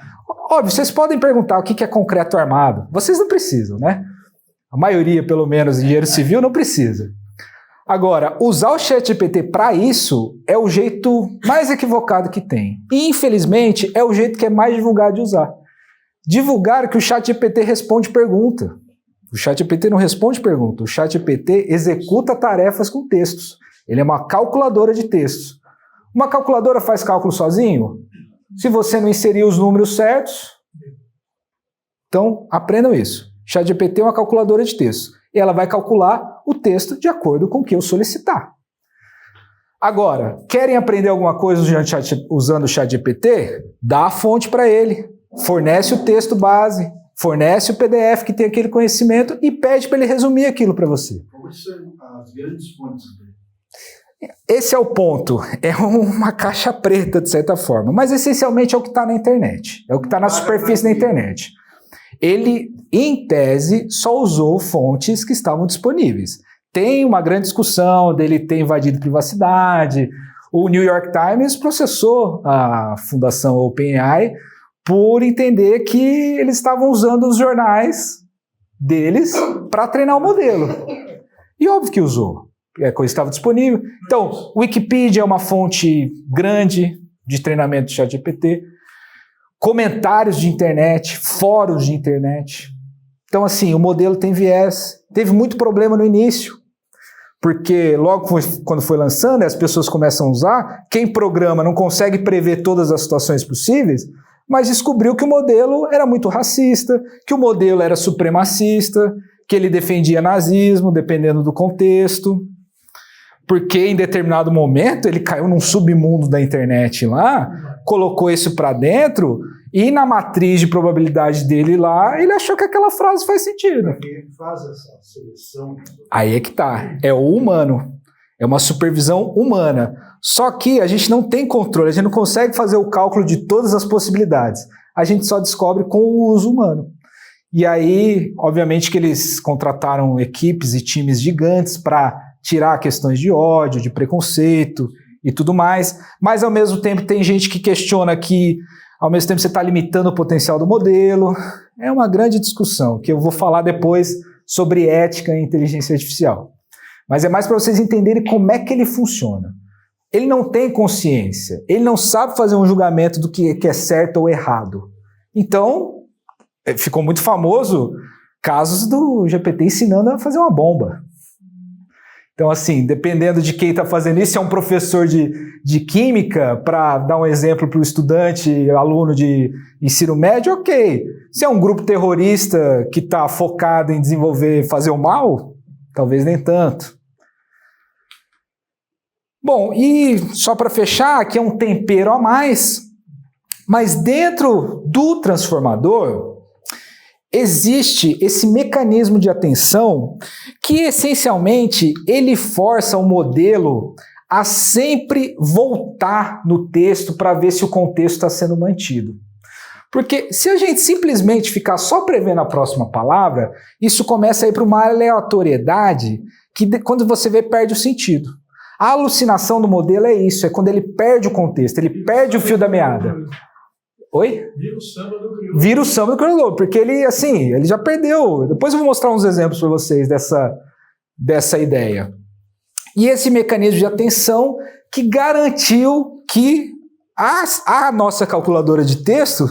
Óbvio, vocês podem perguntar o que é concreto armado. Vocês não precisam, né? A maioria, pelo menos, engenheiro civil não precisa. Agora, usar o ChatGPT para isso é o jeito mais equivocado que tem. E, infelizmente, é o jeito que é mais divulgado de usar. Divulgar que o ChatGPT responde pergunta. O ChatGPT não responde perguntas. O ChatGPT executa tarefas com textos. Ele é uma calculadora de textos. Uma calculadora faz cálculo sozinho? Se você não inserir os números certos, então aprendam isso. ChatGPT é uma calculadora de textos. E ela vai calcular o texto de acordo com o que eu solicitar. Agora, querem aprender alguma coisa usando o ChatGPT? Dá a fonte para ele. Fornece o texto base. Fornece o PDF que tem aquele conhecimento e pede para ele resumir aquilo para você.
Quais são as grandes fontes dele?
Esse é o ponto. É uma caixa preta, de certa forma. Mas, essencialmente, é o que está na internet. É o que está na superfície da internet. Ele, em tese, só usou fontes que estavam disponíveis. Tem uma grande discussão dele ter invadido privacidade. O New York Times processou a fundação OpenAI por entender que eles estavam usando os jornais deles para treinar o modelo. E óbvio que usou. A coisa estava disponível. Então, Wikipedia é uma fonte grande de treinamento de ChatGPT. Comentários de internet, fóruns de internet. Então, assim, o modelo tem viés. Teve muito problema no início, porque logo quando foi lançando, as pessoas começam a usar, quem programa não consegue prever todas as situações possíveis, mas descobriu que o modelo era muito racista, que o modelo era supremacista, que ele defendia nazismo, dependendo do contexto, porque em determinado momento ele caiu num submundo da internet lá, colocou isso para dentro e na matriz de probabilidade dele lá, ele achou que aquela frase faz sentido.
Quem faz essa seleção?
Aí é que tá, é o humano, é uma supervisão humana. Só que a gente não tem controle, a gente não consegue fazer o cálculo de todas as possibilidades. A gente só descobre com o uso humano. E aí, obviamente que eles contrataram equipes e times gigantes para tirar questões de ódio, de preconceito e tudo mais, mas ao mesmo tempo tem gente que questiona que ao mesmo tempo você está limitando o potencial do modelo. É uma grande discussão, que eu vou falar depois sobre ética e inteligência artificial. Mas é mais para vocês entenderem como é que ele funciona. Ele não tem consciência, ele não sabe fazer um julgamento do que é certo ou errado. Então, ficou muito famoso casos do GPT ensinando a fazer uma bomba. Então, assim, dependendo de quem está fazendo isso, se é um professor de química, para dar um exemplo para o estudante, aluno de ensino médio, ok. Se é um grupo terrorista que está focado em fazer o mal, talvez nem tanto. Bom, e só para fechar, aqui é um tempero a mais, mas dentro do transformador existe esse mecanismo de atenção que, essencialmente, ele força o modelo a sempre voltar no texto para ver se o contexto está sendo mantido. Porque se a gente simplesmente ficar só prevendo a próxima palavra, isso começa a ir para uma aleatoriedade que, quando você vê, perde o sentido. A alucinação do modelo é isso, é quando ele perde o contexto, ele perde o fio da meada. Oi?
Vira o samba do crioulo.
Vira o samba do crioulo, porque ele, assim, ele já perdeu. Depois eu vou mostrar uns exemplos para vocês dessa ideia. E esse mecanismo de atenção que garantiu que a nossa calculadora de texto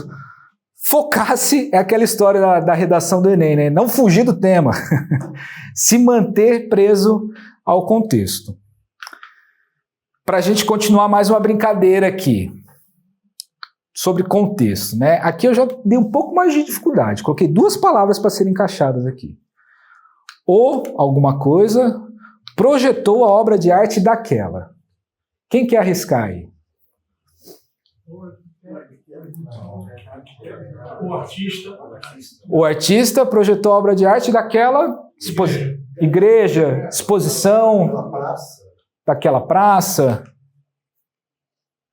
focasse, é aquela história da redação do Enem, né? Não fugir do tema, se manter preso ao contexto. Para a gente continuar mais uma brincadeira aqui sobre contexto, né? Aqui eu já dei um pouco mais de dificuldade, coloquei 2 palavras para serem encaixadas aqui. Ou alguma coisa projetou a obra de arte daquela. Quem quer arriscar aí? O artista projetou a obra de arte daquela igreja, exposição, daquela praça.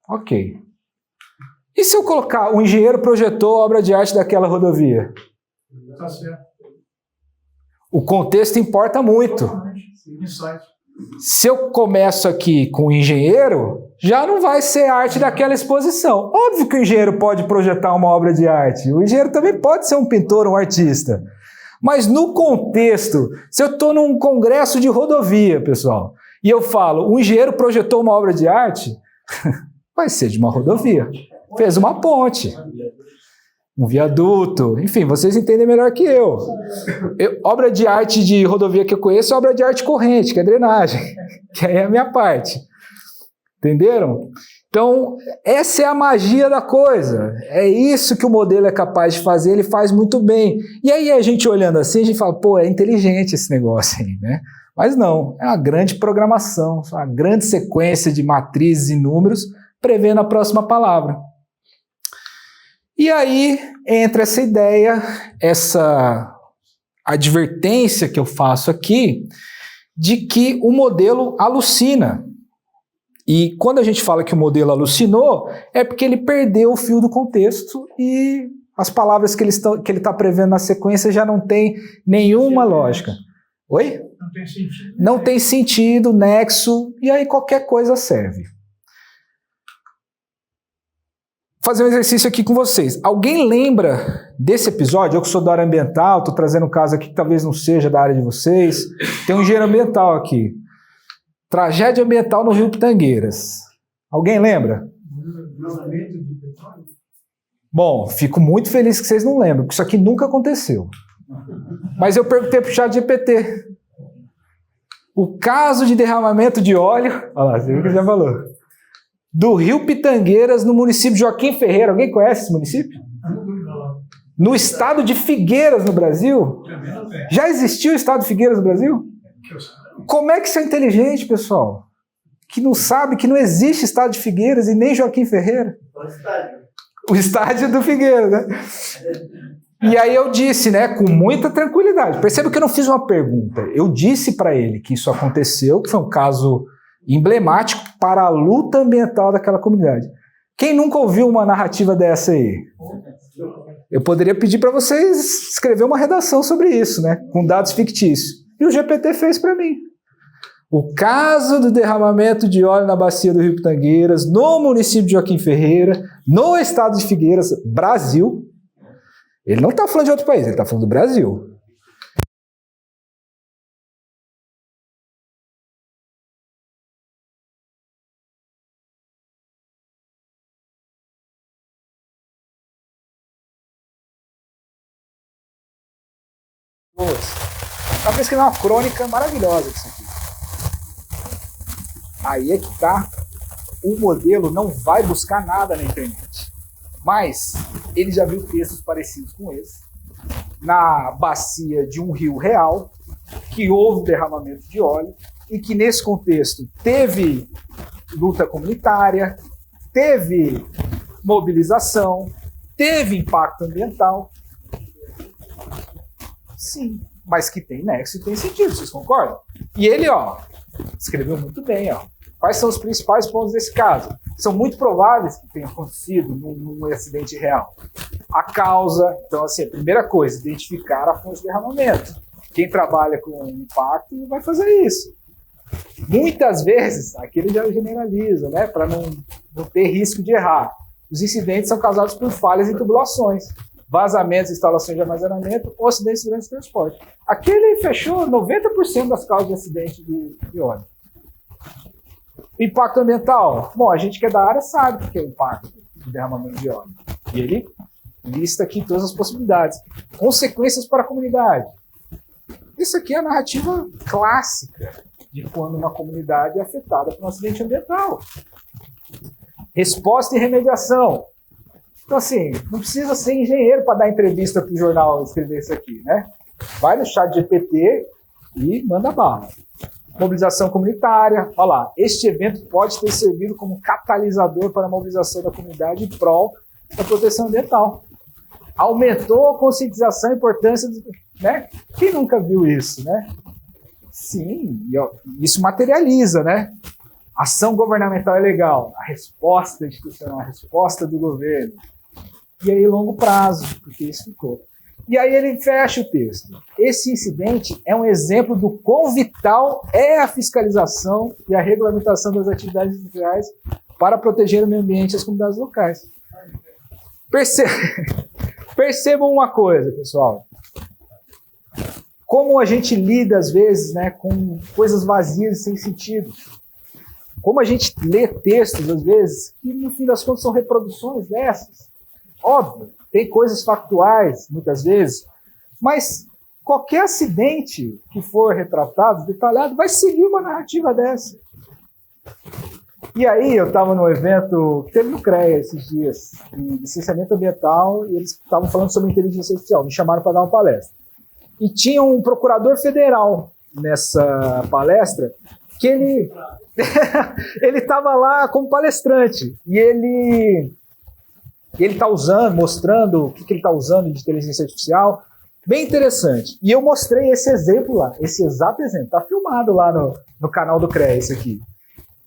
Ok. E se eu colocar o engenheiro projetou a obra de arte daquela rodovia?
Tá certo.
O contexto importa muito. Se eu começo aqui com o engenheiro, já não vai ser arte daquela exposição. Óbvio que o engenheiro pode projetar uma obra de arte. O engenheiro também pode ser um pintor, um artista. Mas no contexto, se eu estou num congresso de rodovia, pessoal, e eu falo, o engenheiro projetou uma obra de arte, vai ser de uma rodovia. Fez uma ponte. um viaduto, enfim, vocês entendem melhor que eu. Obra de arte de rodovia que eu conheço é obra de arte corrente, que é drenagem, que aí é a minha parte. Entenderam? Então, essa é a magia da coisa. É isso que o modelo é capaz de fazer, ele faz muito bem. E aí a gente olhando assim, a gente fala, pô, é inteligente esse negócio aí, né? Mas não, é uma grande programação, uma grande sequência de matrizes e números prevendo a próxima palavra. E aí entra essa ideia, essa advertência que eu faço aqui, de que o modelo alucina. E quando a gente fala que o modelo alucinou, é porque ele perdeu o fio do contexto e as palavras que ele está prevendo na sequência já não tem nenhuma lógica. Oi?
Não tem sentido.
Não tem sentido, nexo, e aí qualquer coisa serve. Vou fazer um exercício aqui com vocês. Alguém lembra desse episódio? Eu que sou da área ambiental, estou trazendo um caso aqui que talvez não seja da área de vocês. Tem um engenheiro ambiental aqui. Tragédia ambiental no Rio Pitangueiras. Alguém lembra? Bom, fico muito feliz que vocês não lembram, porque isso aqui nunca aconteceu. Mas eu perguntei para o ChatGPT. O caso de derramamento de óleo, olha lá, você viu que já falou, do Rio Pitangueiras, no município de Joaquim Ferreira. Alguém conhece esse município? No estado de Figueiras, no Brasil? Já existiu o estado de Figueiras no Brasil? Como é que isso é inteligente, pessoal? Que não sabe que não existe estado de Figueiras e nem Joaquim Ferreira? O estádio do Figueiras, né? E aí eu disse, né, com muita tranquilidade. Perceba que eu não fiz uma pergunta. Eu disse para ele que isso aconteceu, que foi um caso emblemático para a luta ambiental daquela comunidade. Quem nunca ouviu uma narrativa dessa aí? Eu poderia pedir para vocês escrever uma redação sobre isso, né, com dados fictícios. E o GPT fez para mim. O caso do derramamento de óleo na bacia do Rio Pitangueiras, no município de Joaquim Ferreira, no estado de Figueiras, Brasil. Ele não está falando de outro país, ele está falando do Brasil. Dá para escrever uma crônica maravilhosa disso aqui. Aí é que tá. O modelo não vai buscar nada na internet. Mas ele já viu textos parecidos com esse. Na bacia de um rio real, que houve derramamento de óleo, e que nesse contexto teve luta comunitária, teve mobilização, teve impacto ambiental. Sim, mas que tem nexo e tem sentido, vocês concordam? E ele, ó, escreveu muito bem, ó. Quais são os principais pontos desse caso? São muito prováveis que tenha acontecido num acidente real. A causa, então assim, a primeira coisa, identificar a fonte de derramamento. Quem trabalha com impacto vai fazer isso. Muitas vezes, aqui ele já generaliza, né, para não ter risco de errar. Os incidentes são causados por falhas e tubulações, vazamentos, instalações de armazenamento ou acidentes durante o transporte. Aqui ele fechou 90% das causas de acidente de óleo. Impacto ambiental. Bom, a gente que é da área sabe o que é o impacto de derramamento de óleo. E ele lista aqui todas as possibilidades. Consequências para a comunidade. Isso aqui é a narrativa clássica de quando uma comunidade é afetada por um acidente ambiental. Resposta e remediação. Então, assim, não precisa ser engenheiro para dar entrevista para o jornal escrever isso aqui, né? Vai no ChatGPT e manda bala. Mobilização comunitária. Olha lá, este evento pode ter servido como catalisador para a mobilização da comunidade em prol da proteção ambiental. Aumentou a conscientização e importância, né? Quem nunca viu isso, né? Sim, isso materializa, né? Ação governamental é legal, a resposta institucional, a resposta do governo. E aí, longo prazo, porque isso ficou. E aí ele fecha o texto. Esse incidente é um exemplo do quão vital é a fiscalização e a regulamentação das atividades industriais para proteger o meio ambiente e as comunidades locais. Percebam uma coisa, pessoal. Como a gente lida, às vezes, né, com coisas vazias e sem sentido. Como a gente lê textos, às vezes, que no fim das contas são reproduções dessas. Óbvio, tem coisas factuais, muitas vezes, mas qualquer acidente que for retratado, detalhado, vai seguir uma narrativa dessa. E aí eu estava num evento que teve no CREA esses dias, de licenciamento ambiental, e eles estavam falando sobre inteligência artificial, me chamaram para dar uma palestra. E tinha um procurador federal nessa palestra, que ele estava lá como palestrante, e ele está usando, mostrando o que ele está usando de inteligência artificial, bem interessante. E eu mostrei esse exemplo lá, esse exato exemplo, está filmado lá no canal do CREA, esse aqui.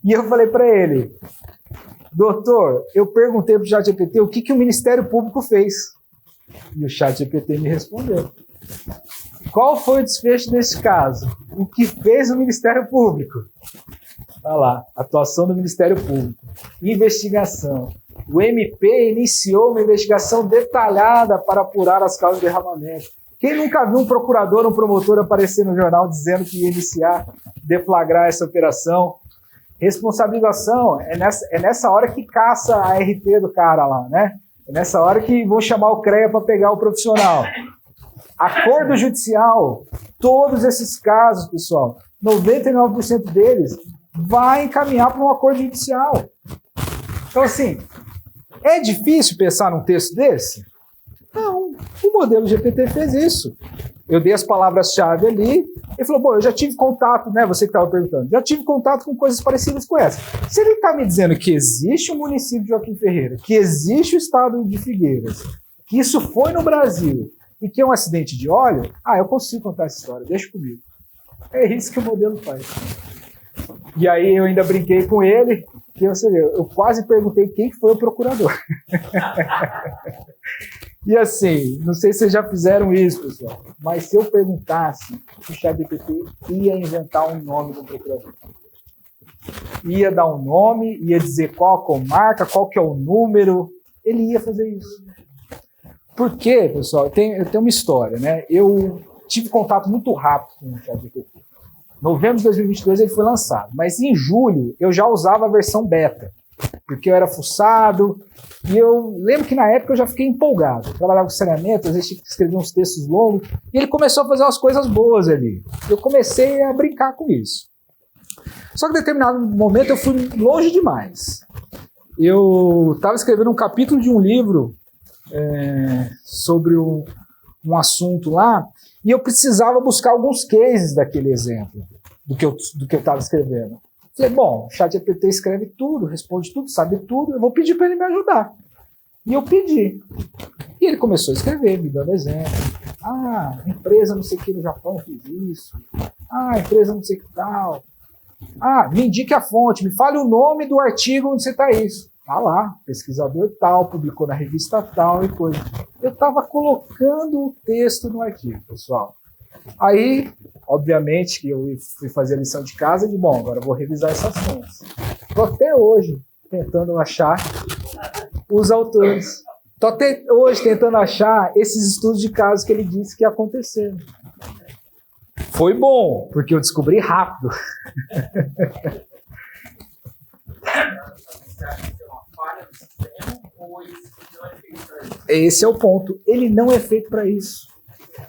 E eu falei para ele, doutor, eu perguntei para o ChatGPT o que o Ministério Público fez. E o ChatGPT me respondeu. Qual foi o desfecho desse caso? O que fez o Ministério Público? Olha lá, atuação do Ministério Público. Investigação. O MP iniciou uma investigação detalhada para apurar as causas de derramamento. Quem nunca viu um procurador ou um promotor aparecer no jornal dizendo que ia iniciar, deflagrar essa operação? Responsabilização é nessa hora que caça a RT do cara lá, né? É nessa hora que vão chamar o CREA para pegar o profissional. Acordo judicial, todos esses casos, pessoal, 99% deles vai encaminhar para um acordo judicial. Então, assim, é difícil pensar num texto desse? Não, o modelo GPT fez isso. Eu dei as palavras-chave ali, ele falou, bom, eu já tive contato, né, você que estava perguntando, já tive contato com coisas parecidas com essa. Se ele está me dizendo que existe o município de Joaquim Ferreira, que existe o estado de Figueiras, que isso foi no Brasil, e que é um acidente de óleo, eu consigo contar essa história, deixa comigo. É isso que o modelo faz. E aí eu ainda brinquei com ele, que você vê, eu quase perguntei quem foi o procurador. E assim, não sei se vocês já fizeram isso, pessoal, mas se eu perguntasse, o ChatGPT ia inventar um nome do procurador. Ia dar um nome, ia dizer qual a comarca, qual que é o número, ele ia fazer isso. Por quê, pessoal? Eu tenho uma história, né? Eu tive contato muito rápido com o ChatGPT. Em novembro de 2022 ele foi lançado, mas em julho eu já usava a versão beta, porque eu era fuçado, e eu lembro que na época eu já fiquei empolgado. Eu trabalhava com saneamento, às vezes tinha que escrever uns textos longos, e ele começou a fazer umas coisas boas ali. Eu comecei a brincar com isso. Só que em determinado momento eu fui longe demais. Eu estava escrevendo um capítulo de um livro sobre um assunto lá, e eu precisava buscar alguns cases daquele exemplo, do que eu estava escrevendo. Falei, bom, o ChatGPT escreve tudo, responde tudo, sabe tudo, eu vou pedir para ele me ajudar. E eu pedi. E ele começou a escrever, me dando exemplo. Empresa não sei o que no Japão fez isso. Empresa não sei o que tal. Me indique a fonte, me fale o nome do artigo onde você está isso. Tá lá, pesquisador tal, publicou na revista tal e coisa. Eu estava colocando o texto no artigo, pessoal. Aí, obviamente, que eu fui fazer a lição de casa e bom, agora eu vou revisar essas fontes. Estou até hoje tentando achar os autores. Estou até hoje tentando achar esses estudos de casos que ele disse que aconteceram. Foi bom, porque eu descobri rápido. Esse é o ponto. Ele não é feito para isso.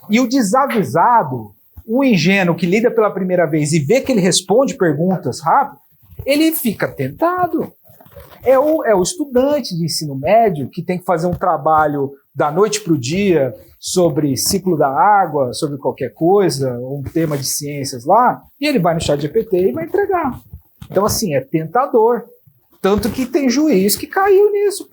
E o desavisado, o ingênuo que lida pela primeira vez e vê que ele responde perguntas rápido, ele fica tentado. É o estudante de ensino médio que tem que fazer um trabalho da noite para o dia sobre ciclo da água, sobre qualquer coisa, um tema de ciências lá, e ele vai no ChatGPT e vai entregar. Então, assim, é tentador. Tanto que tem juiz que caiu nisso.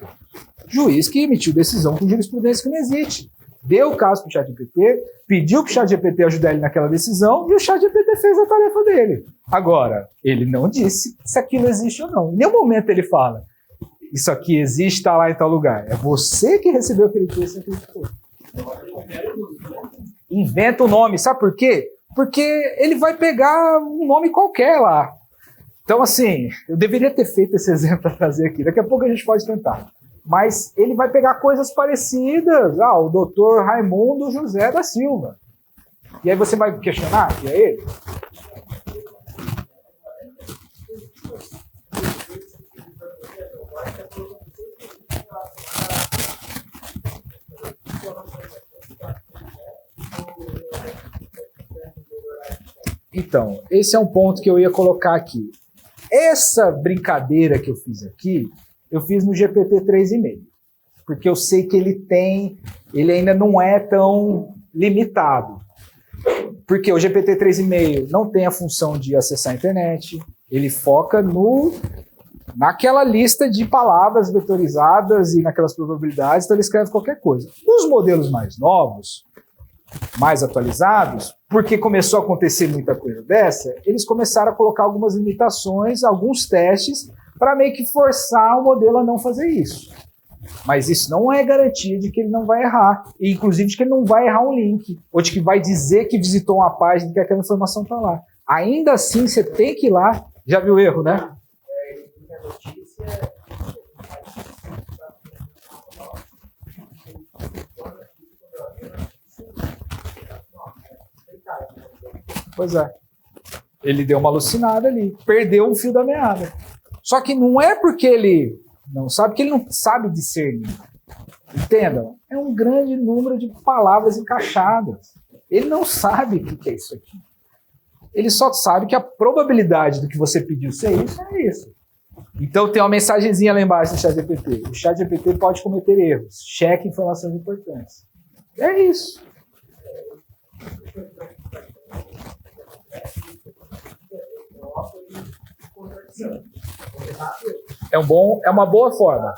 Juiz que emitiu decisão com jurisprudência que não existe. Deu o caso para o ChatGPT, pediu para o ChatGPT ajudar ele naquela decisão e o ChatGPT fez a tarefa dele. Agora, ele não disse se aquilo existe ou não. Em nenhum momento ele fala, isso aqui existe, está lá em tal lugar. É você que recebeu aquele texto e acreditou. Inventa o nome, sabe por quê? Porque ele vai pegar um nome qualquer lá. Então, assim, eu deveria ter feito esse exemplo para trazer aqui. Daqui a pouco a gente pode tentar. Mas ele vai pegar coisas parecidas. O doutor Raimundo José da Silva. E aí você vai questionar que é ele? Então, esse é um ponto que eu ia colocar aqui. Essa brincadeira que eu fiz aqui, eu fiz no GPT 3,5, porque eu sei que ele ainda não é tão limitado. Porque o GPT 3,5 não tem a função de acessar a internet, ele foca naquela lista de palavras vetorizadas e naquelas probabilidades, então ele escreve qualquer coisa. Os modelos mais novos, mais atualizados, porque começou a acontecer muita coisa dessa, eles começaram a colocar algumas limitações, alguns testes, para meio que forçar o modelo a não fazer isso. Mas isso não é garantia de que ele não vai errar, e inclusive de que ele não vai errar um link, ou de que vai dizer que visitou uma página e que aquela informação está lá. Ainda assim, você tem que ir lá. Já viu o erro, né? Pois é. Ele deu uma alucinada ali, perdeu o fio da meada. Só que não é porque ele não sabe, que ele não sabe discernir. Entendam? É um grande número de palavras encaixadas. Ele não sabe o que é isso aqui. Ele só sabe que a probabilidade do que você pediu ser isso é isso. Então tem uma mensagenzinha lá embaixo no ChatGPT. O ChatGPT pode cometer erros. Cheque informações importantes. É isso. É uma boa forma.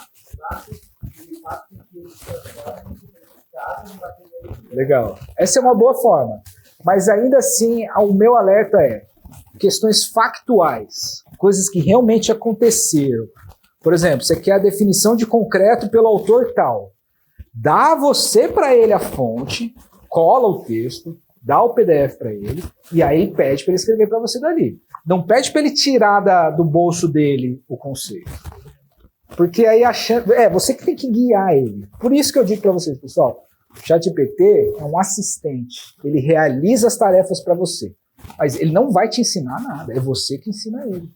Legal. Essa é uma boa forma. Mas ainda assim, o meu alerta é questões factuais, coisas que realmente aconteceram. Por exemplo, você quer a definição de concreto pelo autor tal. Dá você para ele a fonte, cola o texto, dá o PDF para ele, e aí pede para ele escrever para você dali. Não pede para ele tirar do bolso dele o conceito. Porque aí você que tem que guiar ele. Por isso que eu digo para vocês, pessoal, o ChatGPT é um assistente. Ele realiza as tarefas para você. Mas ele não vai te ensinar nada, é você que ensina ele.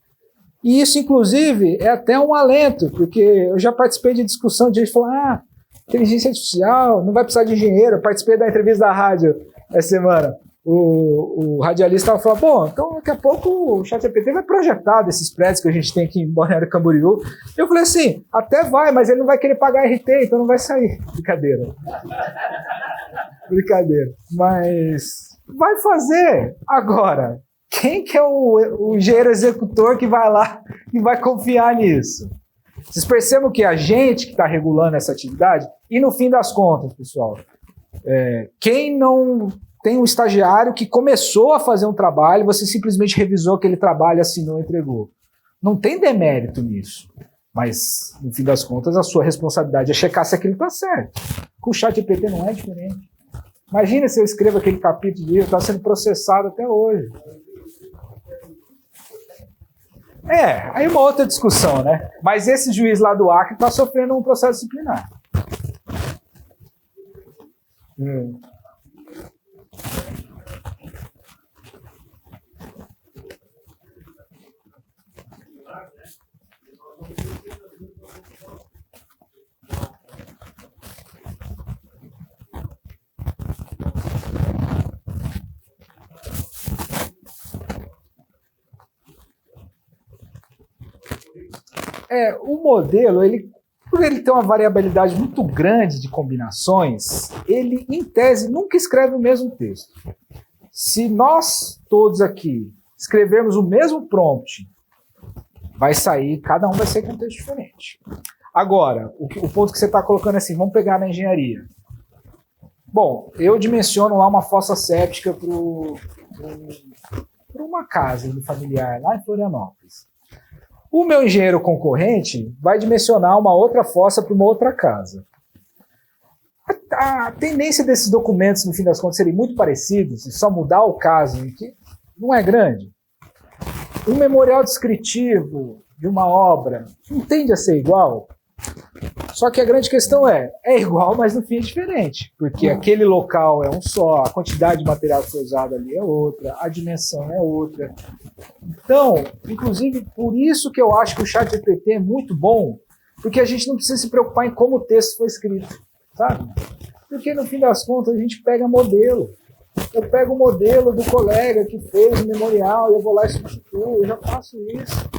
E isso, inclusive, é até um alento, porque eu já participei de discussão de gente falando, inteligência artificial, não vai precisar de engenheiro. Eu participei da entrevista da rádio essa semana. O radialista estava falando, bom, então daqui a pouco o ChatGPT vai projetar desses prédios que a gente tem aqui em Balneário Camboriú. Eu falei assim, até vai, mas ele não vai querer pagar RT, então não vai sair. Brincadeira. Brincadeira. Mas vai fazer. Agora, quem que é o engenheiro executor que vai lá e vai confiar nisso? Vocês percebem que a gente que está regulando essa atividade, e no fim das contas, pessoal, quem não tem um estagiário que começou a fazer um trabalho, você simplesmente revisou aquele trabalho, assinou e entregou. Não tem demérito nisso. Mas, no fim das contas, a sua responsabilidade é checar se aquilo está certo. Com o ChatGPT não é diferente. Imagina se eu escrevo aquele capítulo de livro, está sendo processado até hoje. Aí uma outra discussão, né? Mas esse juiz lá do Acre está sofrendo um processo disciplinar. O modelo, por ele ter uma variabilidade muito grande de combinações, ele, em tese, nunca escreve o mesmo texto. Se nós todos aqui escrevermos o mesmo prompt, vai sair, cada um vai sair com um texto diferente. Agora, o ponto que você está colocando é assim, vamos pegar na engenharia. Bom, eu dimensiono lá uma fossa séptica para uma casa familiar lá em Florianópolis. O meu engenheiro concorrente vai dimensionar uma outra fossa para uma outra casa. A tendência desses documentos, no fim das contas, serem muito parecidos, e só mudar o caso, que não é grande. Um memorial descritivo de uma obra não tende a ser igual. Só que a grande questão é igual, mas no fim é diferente. Porque aquele local é um só, a quantidade de material que foi usado ali é outra, a dimensão é outra. Então, inclusive, por isso que eu acho que o ChatGPT é muito bom, porque a gente não precisa se preocupar em como o texto foi escrito, sabe? Porque no fim das contas a gente pega modelo. eu pego o modelo do colega que fez o memorial e eu vou lá e substituo, eu já faço isso.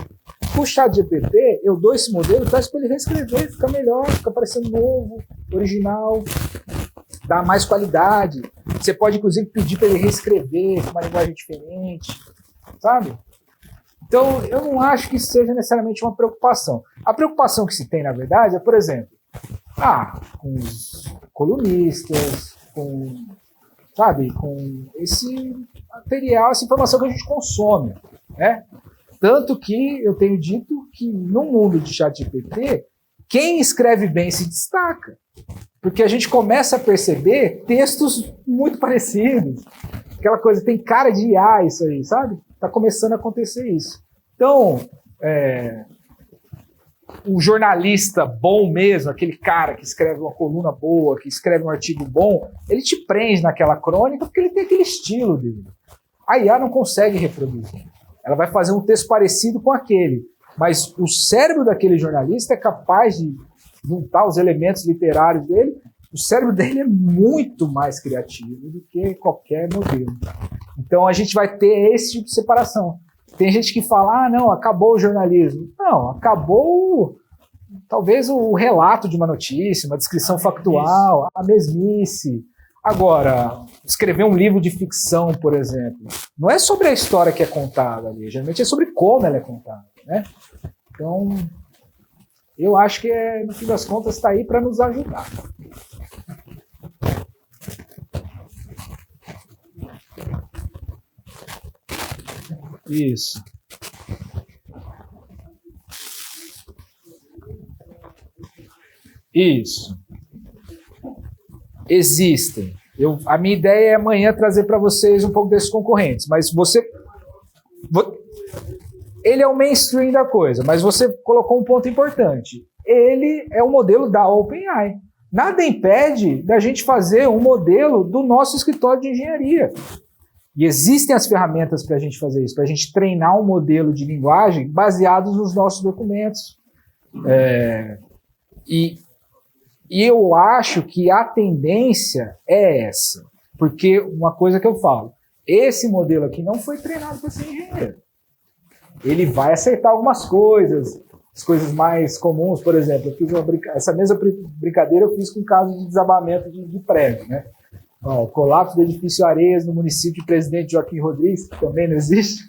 Com o ChatGPT, eu dou esse modelo, peço para ele reescrever, fica melhor, fica parecendo novo, original, dá mais qualidade. Você pode, inclusive, pedir para ele reescrever com uma linguagem diferente, sabe? Então, eu não acho que isso seja necessariamente uma preocupação. A preocupação que se tem, na verdade, é, por exemplo, com os colunistas, sabe, com esse material, essa informação que a gente consome, né? Tanto que eu tenho dito que no mundo de ChatGPT, quem escreve bem se destaca. Porque a gente começa a perceber textos muito parecidos. Aquela coisa, tem cara de IA isso aí, sabe? Está começando a acontecer isso. Então, o jornalista bom mesmo, aquele cara que escreve uma coluna boa, que escreve um artigo bom, ele te prende naquela crônica porque ele tem aquele estilo dele. A IA não consegue reproduzir. Ela vai fazer um texto parecido com aquele, mas o cérebro daquele jornalista é capaz de juntar os elementos literários dele. O cérebro dele é muito mais criativo do que qualquer modelo. Então a gente vai ter esse tipo de separação. Tem gente que fala, não, acabou o jornalismo. Não, acabou talvez o relato de uma notícia, uma descrição factual, a mesmice. Agora, escrever um livro de ficção, por exemplo, não é sobre a história que é contada ali, geralmente é sobre como ela é contada, né? Então, eu acho que, no fim das contas, está aí para nos ajudar. Isso. Isso. Existem. A minha ideia é amanhã trazer para vocês um pouco desses concorrentes, mas ele é o mainstream da coisa, mas você colocou um ponto importante. Ele é o modelo da OpenAI. Nada impede da gente fazer um modelo do nosso escritório de engenharia. E existem as ferramentas para a gente fazer isso, para a gente treinar um modelo de linguagem baseados nos nossos documentos. E eu acho que a tendência é essa. Porque uma coisa que eu falo, esse modelo aqui não foi treinado para ser engenheiro. Ele vai acertar algumas coisas, as coisas mais comuns, por exemplo, eu fiz essa mesma brincadeira eu fiz com o caso de desabamento de prédio, né? O colapso do edifício Areias no município de Presidente Joaquim Rodrigues, que também não existe,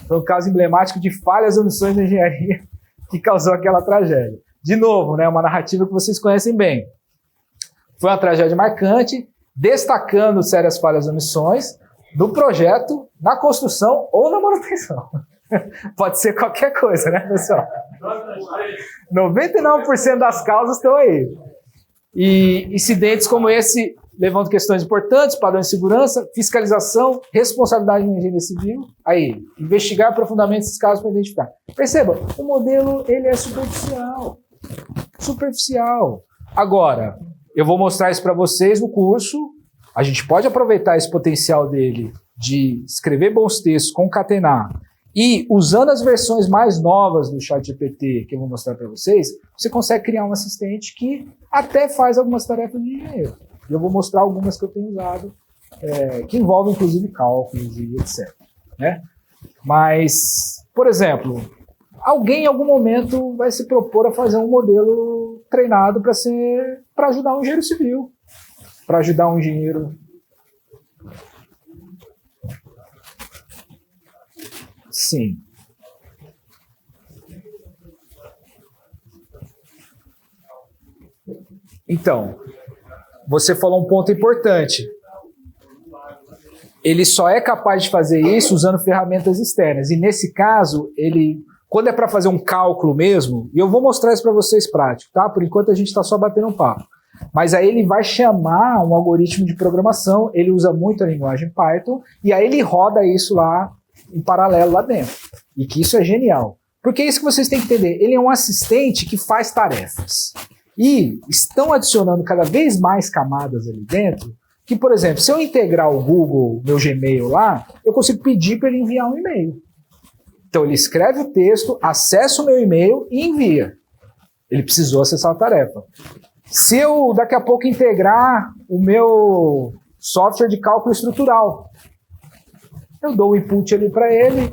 foi um caso emblemático de falhas ou omissões da engenharia que causou aquela tragédia. De novo, né, uma narrativa que vocês conhecem bem. Foi uma tragédia marcante, destacando sérias falhas ou omissões do projeto, na construção ou na manutenção. Pode ser qualquer coisa, né, pessoal? 99% das causas estão aí. E incidentes como esse levantam questões importantes, padrões de segurança, fiscalização, responsabilidade na engenharia civil. Aí, investigar profundamente esses casos para identificar. Perceba, o modelo ele é superficial. Superficial. Agora, eu vou mostrar isso para vocês no curso. A gente pode aproveitar esse potencial dele de escrever bons textos, concatenar, e usando as versões mais novas do ChatGPT, que eu vou mostrar para vocês, você consegue criar um assistente que até faz algumas tarefas de engenheiro. E eu vou mostrar algumas que eu tenho usado, que envolvem inclusive cálculos e etc. Né? Mas, por exemplo, alguém em algum momento vai se propor a fazer um modelo treinado para ajudar um engenheiro civil, para ajudar um engenheiro. Sim. Então, você falou um ponto importante. Ele só é capaz de fazer isso usando ferramentas externas. E nesse caso, quando é para fazer um cálculo mesmo, e eu vou mostrar isso para vocês prático, tá? Por enquanto a gente está só batendo um papo. Mas aí ele vai chamar um algoritmo de programação, ele usa muito a linguagem Python, e aí ele roda isso lá em paralelo lá dentro. E que isso é genial. Porque é isso que vocês têm que entender. Ele é um assistente que faz tarefas. E estão adicionando cada vez mais camadas ali dentro, que, por exemplo, se eu integrar o Google, meu Gmail lá, eu consigo pedir para ele enviar um e-mail. Então ele escreve o texto, acessa o meu e-mail e envia. Ele precisou acessar a tarefa. Se eu daqui a pouco integrar o meu software de cálculo estrutural. Eu dou o input ali para ele,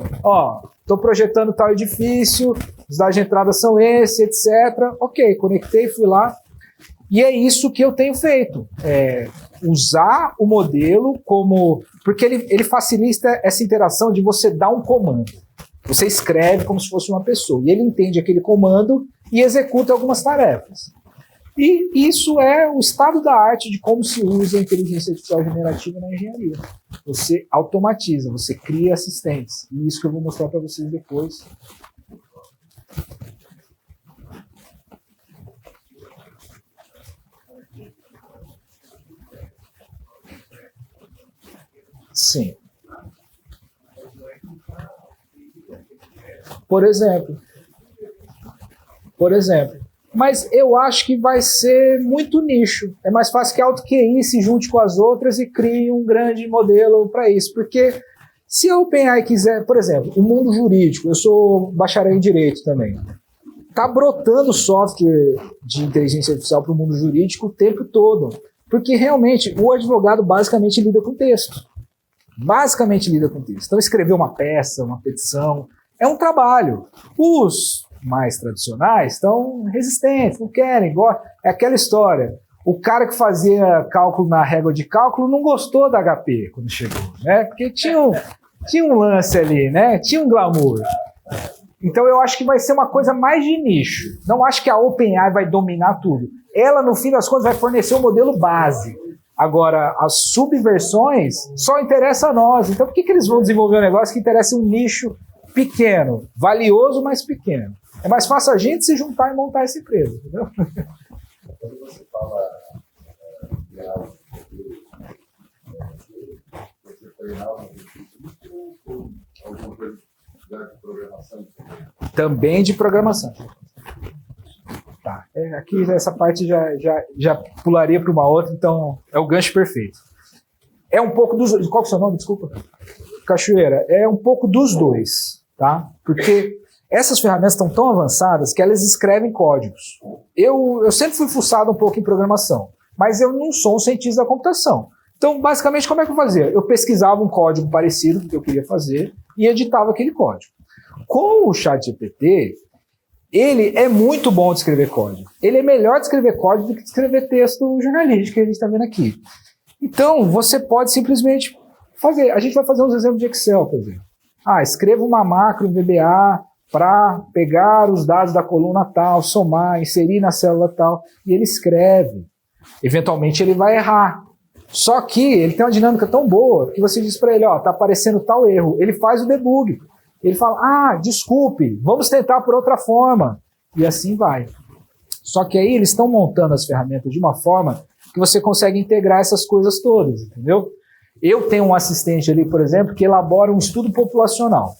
estou projetando tal edifício, os dados de entrada são esse, etc. Ok, conectei, fui lá. E é isso que eu tenho feito. Usar o modelo como... Porque ele facilita essa interação de você dar um comando. Você escreve como se fosse uma pessoa. E ele entende aquele comando e executa algumas tarefas. E isso é o estado da arte de como se usa a inteligência artificial generativa na engenharia. Você automatiza, você cria assistentes. E isso que eu vou mostrar para vocês depois. Sim. Por exemplo. Mas eu acho que vai ser muito nicho. É mais fácil que a AutoQI se junte com as outras e crie um grande modelo para isso. Porque se a OpenAI quiser, por exemplo, o mundo jurídico, eu sou bacharel em Direito também, está brotando software de inteligência artificial para o mundo jurídico o tempo todo. Porque realmente o advogado basicamente lida com texto. Então escrever uma peça, uma petição, é um trabalho. Os mais tradicionais estão resistentes, não querem, é aquela história. O cara que fazia cálculo na régua de cálculo não gostou da HP quando chegou, né? Porque tinha um lance ali, né? Tinha um glamour. Então eu acho que vai ser uma coisa mais de nicho. Não acho que a OpenAI vai dominar tudo. Ela, no fim das contas, vai fornecer o modelo base. Agora, as subversões só interessam a nós. Então por que eles vão desenvolver um negócio que interessa um nicho pequeno, valioso, mas pequeno? É mais fácil a gente se juntar e montar essa empresa, entendeu?
Quando você fala de algo você treinar ou alguma coisa de programação?
Também de programação. Tá. Aqui essa parte já pularia para uma outra, então é o gancho perfeito. É um pouco dos... Qual que é o seu nome? Desculpa. Cachoeira. É um pouco dos dois, tá? Porque essas ferramentas estão tão avançadas que elas escrevem códigos. Eu sempre fui fuçado um pouco em programação, mas eu não sou um cientista da computação. Então, basicamente, como é que eu fazia? Eu pesquisava um código parecido com o que eu queria fazer e editava aquele código. Com o ChatGPT, ele é muito bom de escrever código. Ele é melhor de escrever código do que de escrever texto jornalístico que a gente está vendo aqui. Então, você pode simplesmente fazer. A gente vai fazer uns exemplos de Excel, por exemplo. Escreva uma macro em VBA para pegar os dados da coluna tal, somar, inserir na célula tal, e ele escreve. Eventualmente ele vai errar. Só que ele tem uma dinâmica tão boa que você diz para ele, tá aparecendo tal erro. Ele faz o debug. Ele fala, desculpe, vamos tentar por outra forma. E assim vai. Só que aí eles estão montando as ferramentas de uma forma que você consegue integrar essas coisas todas, entendeu? Eu tenho um assistente ali, por exemplo, que elabora um estudo populacional.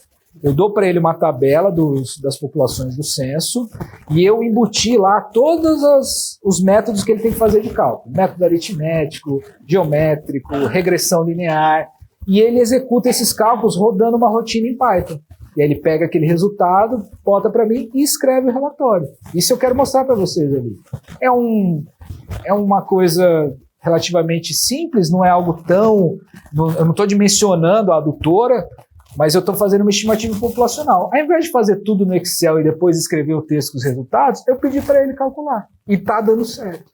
Eu dou para ele uma tabela das populações do censo e eu embuti lá todos os métodos que ele tem que fazer de cálculo. Método aritmético, geométrico, regressão linear. E ele executa esses cálculos rodando uma rotina em Python. E aí ele pega aquele resultado, bota para mim e escreve o relatório. Isso eu quero mostrar para vocês ali. É uma coisa relativamente simples, não é algo tão... Eu não estou dimensionando a adutora, mas eu estou fazendo uma estimativa populacional. Ao invés de fazer tudo no Excel e depois escrever o texto com os resultados, eu pedi para ele calcular. E está dando certo.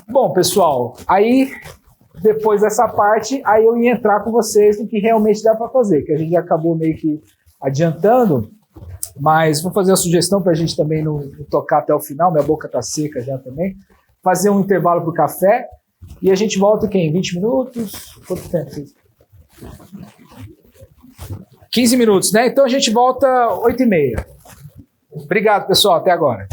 Bom, pessoal, aí depois dessa parte, aí eu ia entrar com vocês no que realmente dá para fazer, que a gente já acabou meio que adiantando, mas vou fazer a sugestão para a gente também não tocar até o final, minha boca está seca já também, fazer um intervalo para o café, e a gente volta em 20 minutos? Quanto tempo? 15 minutos, né? Então a gente volta 8h30. Obrigado, pessoal. Até agora.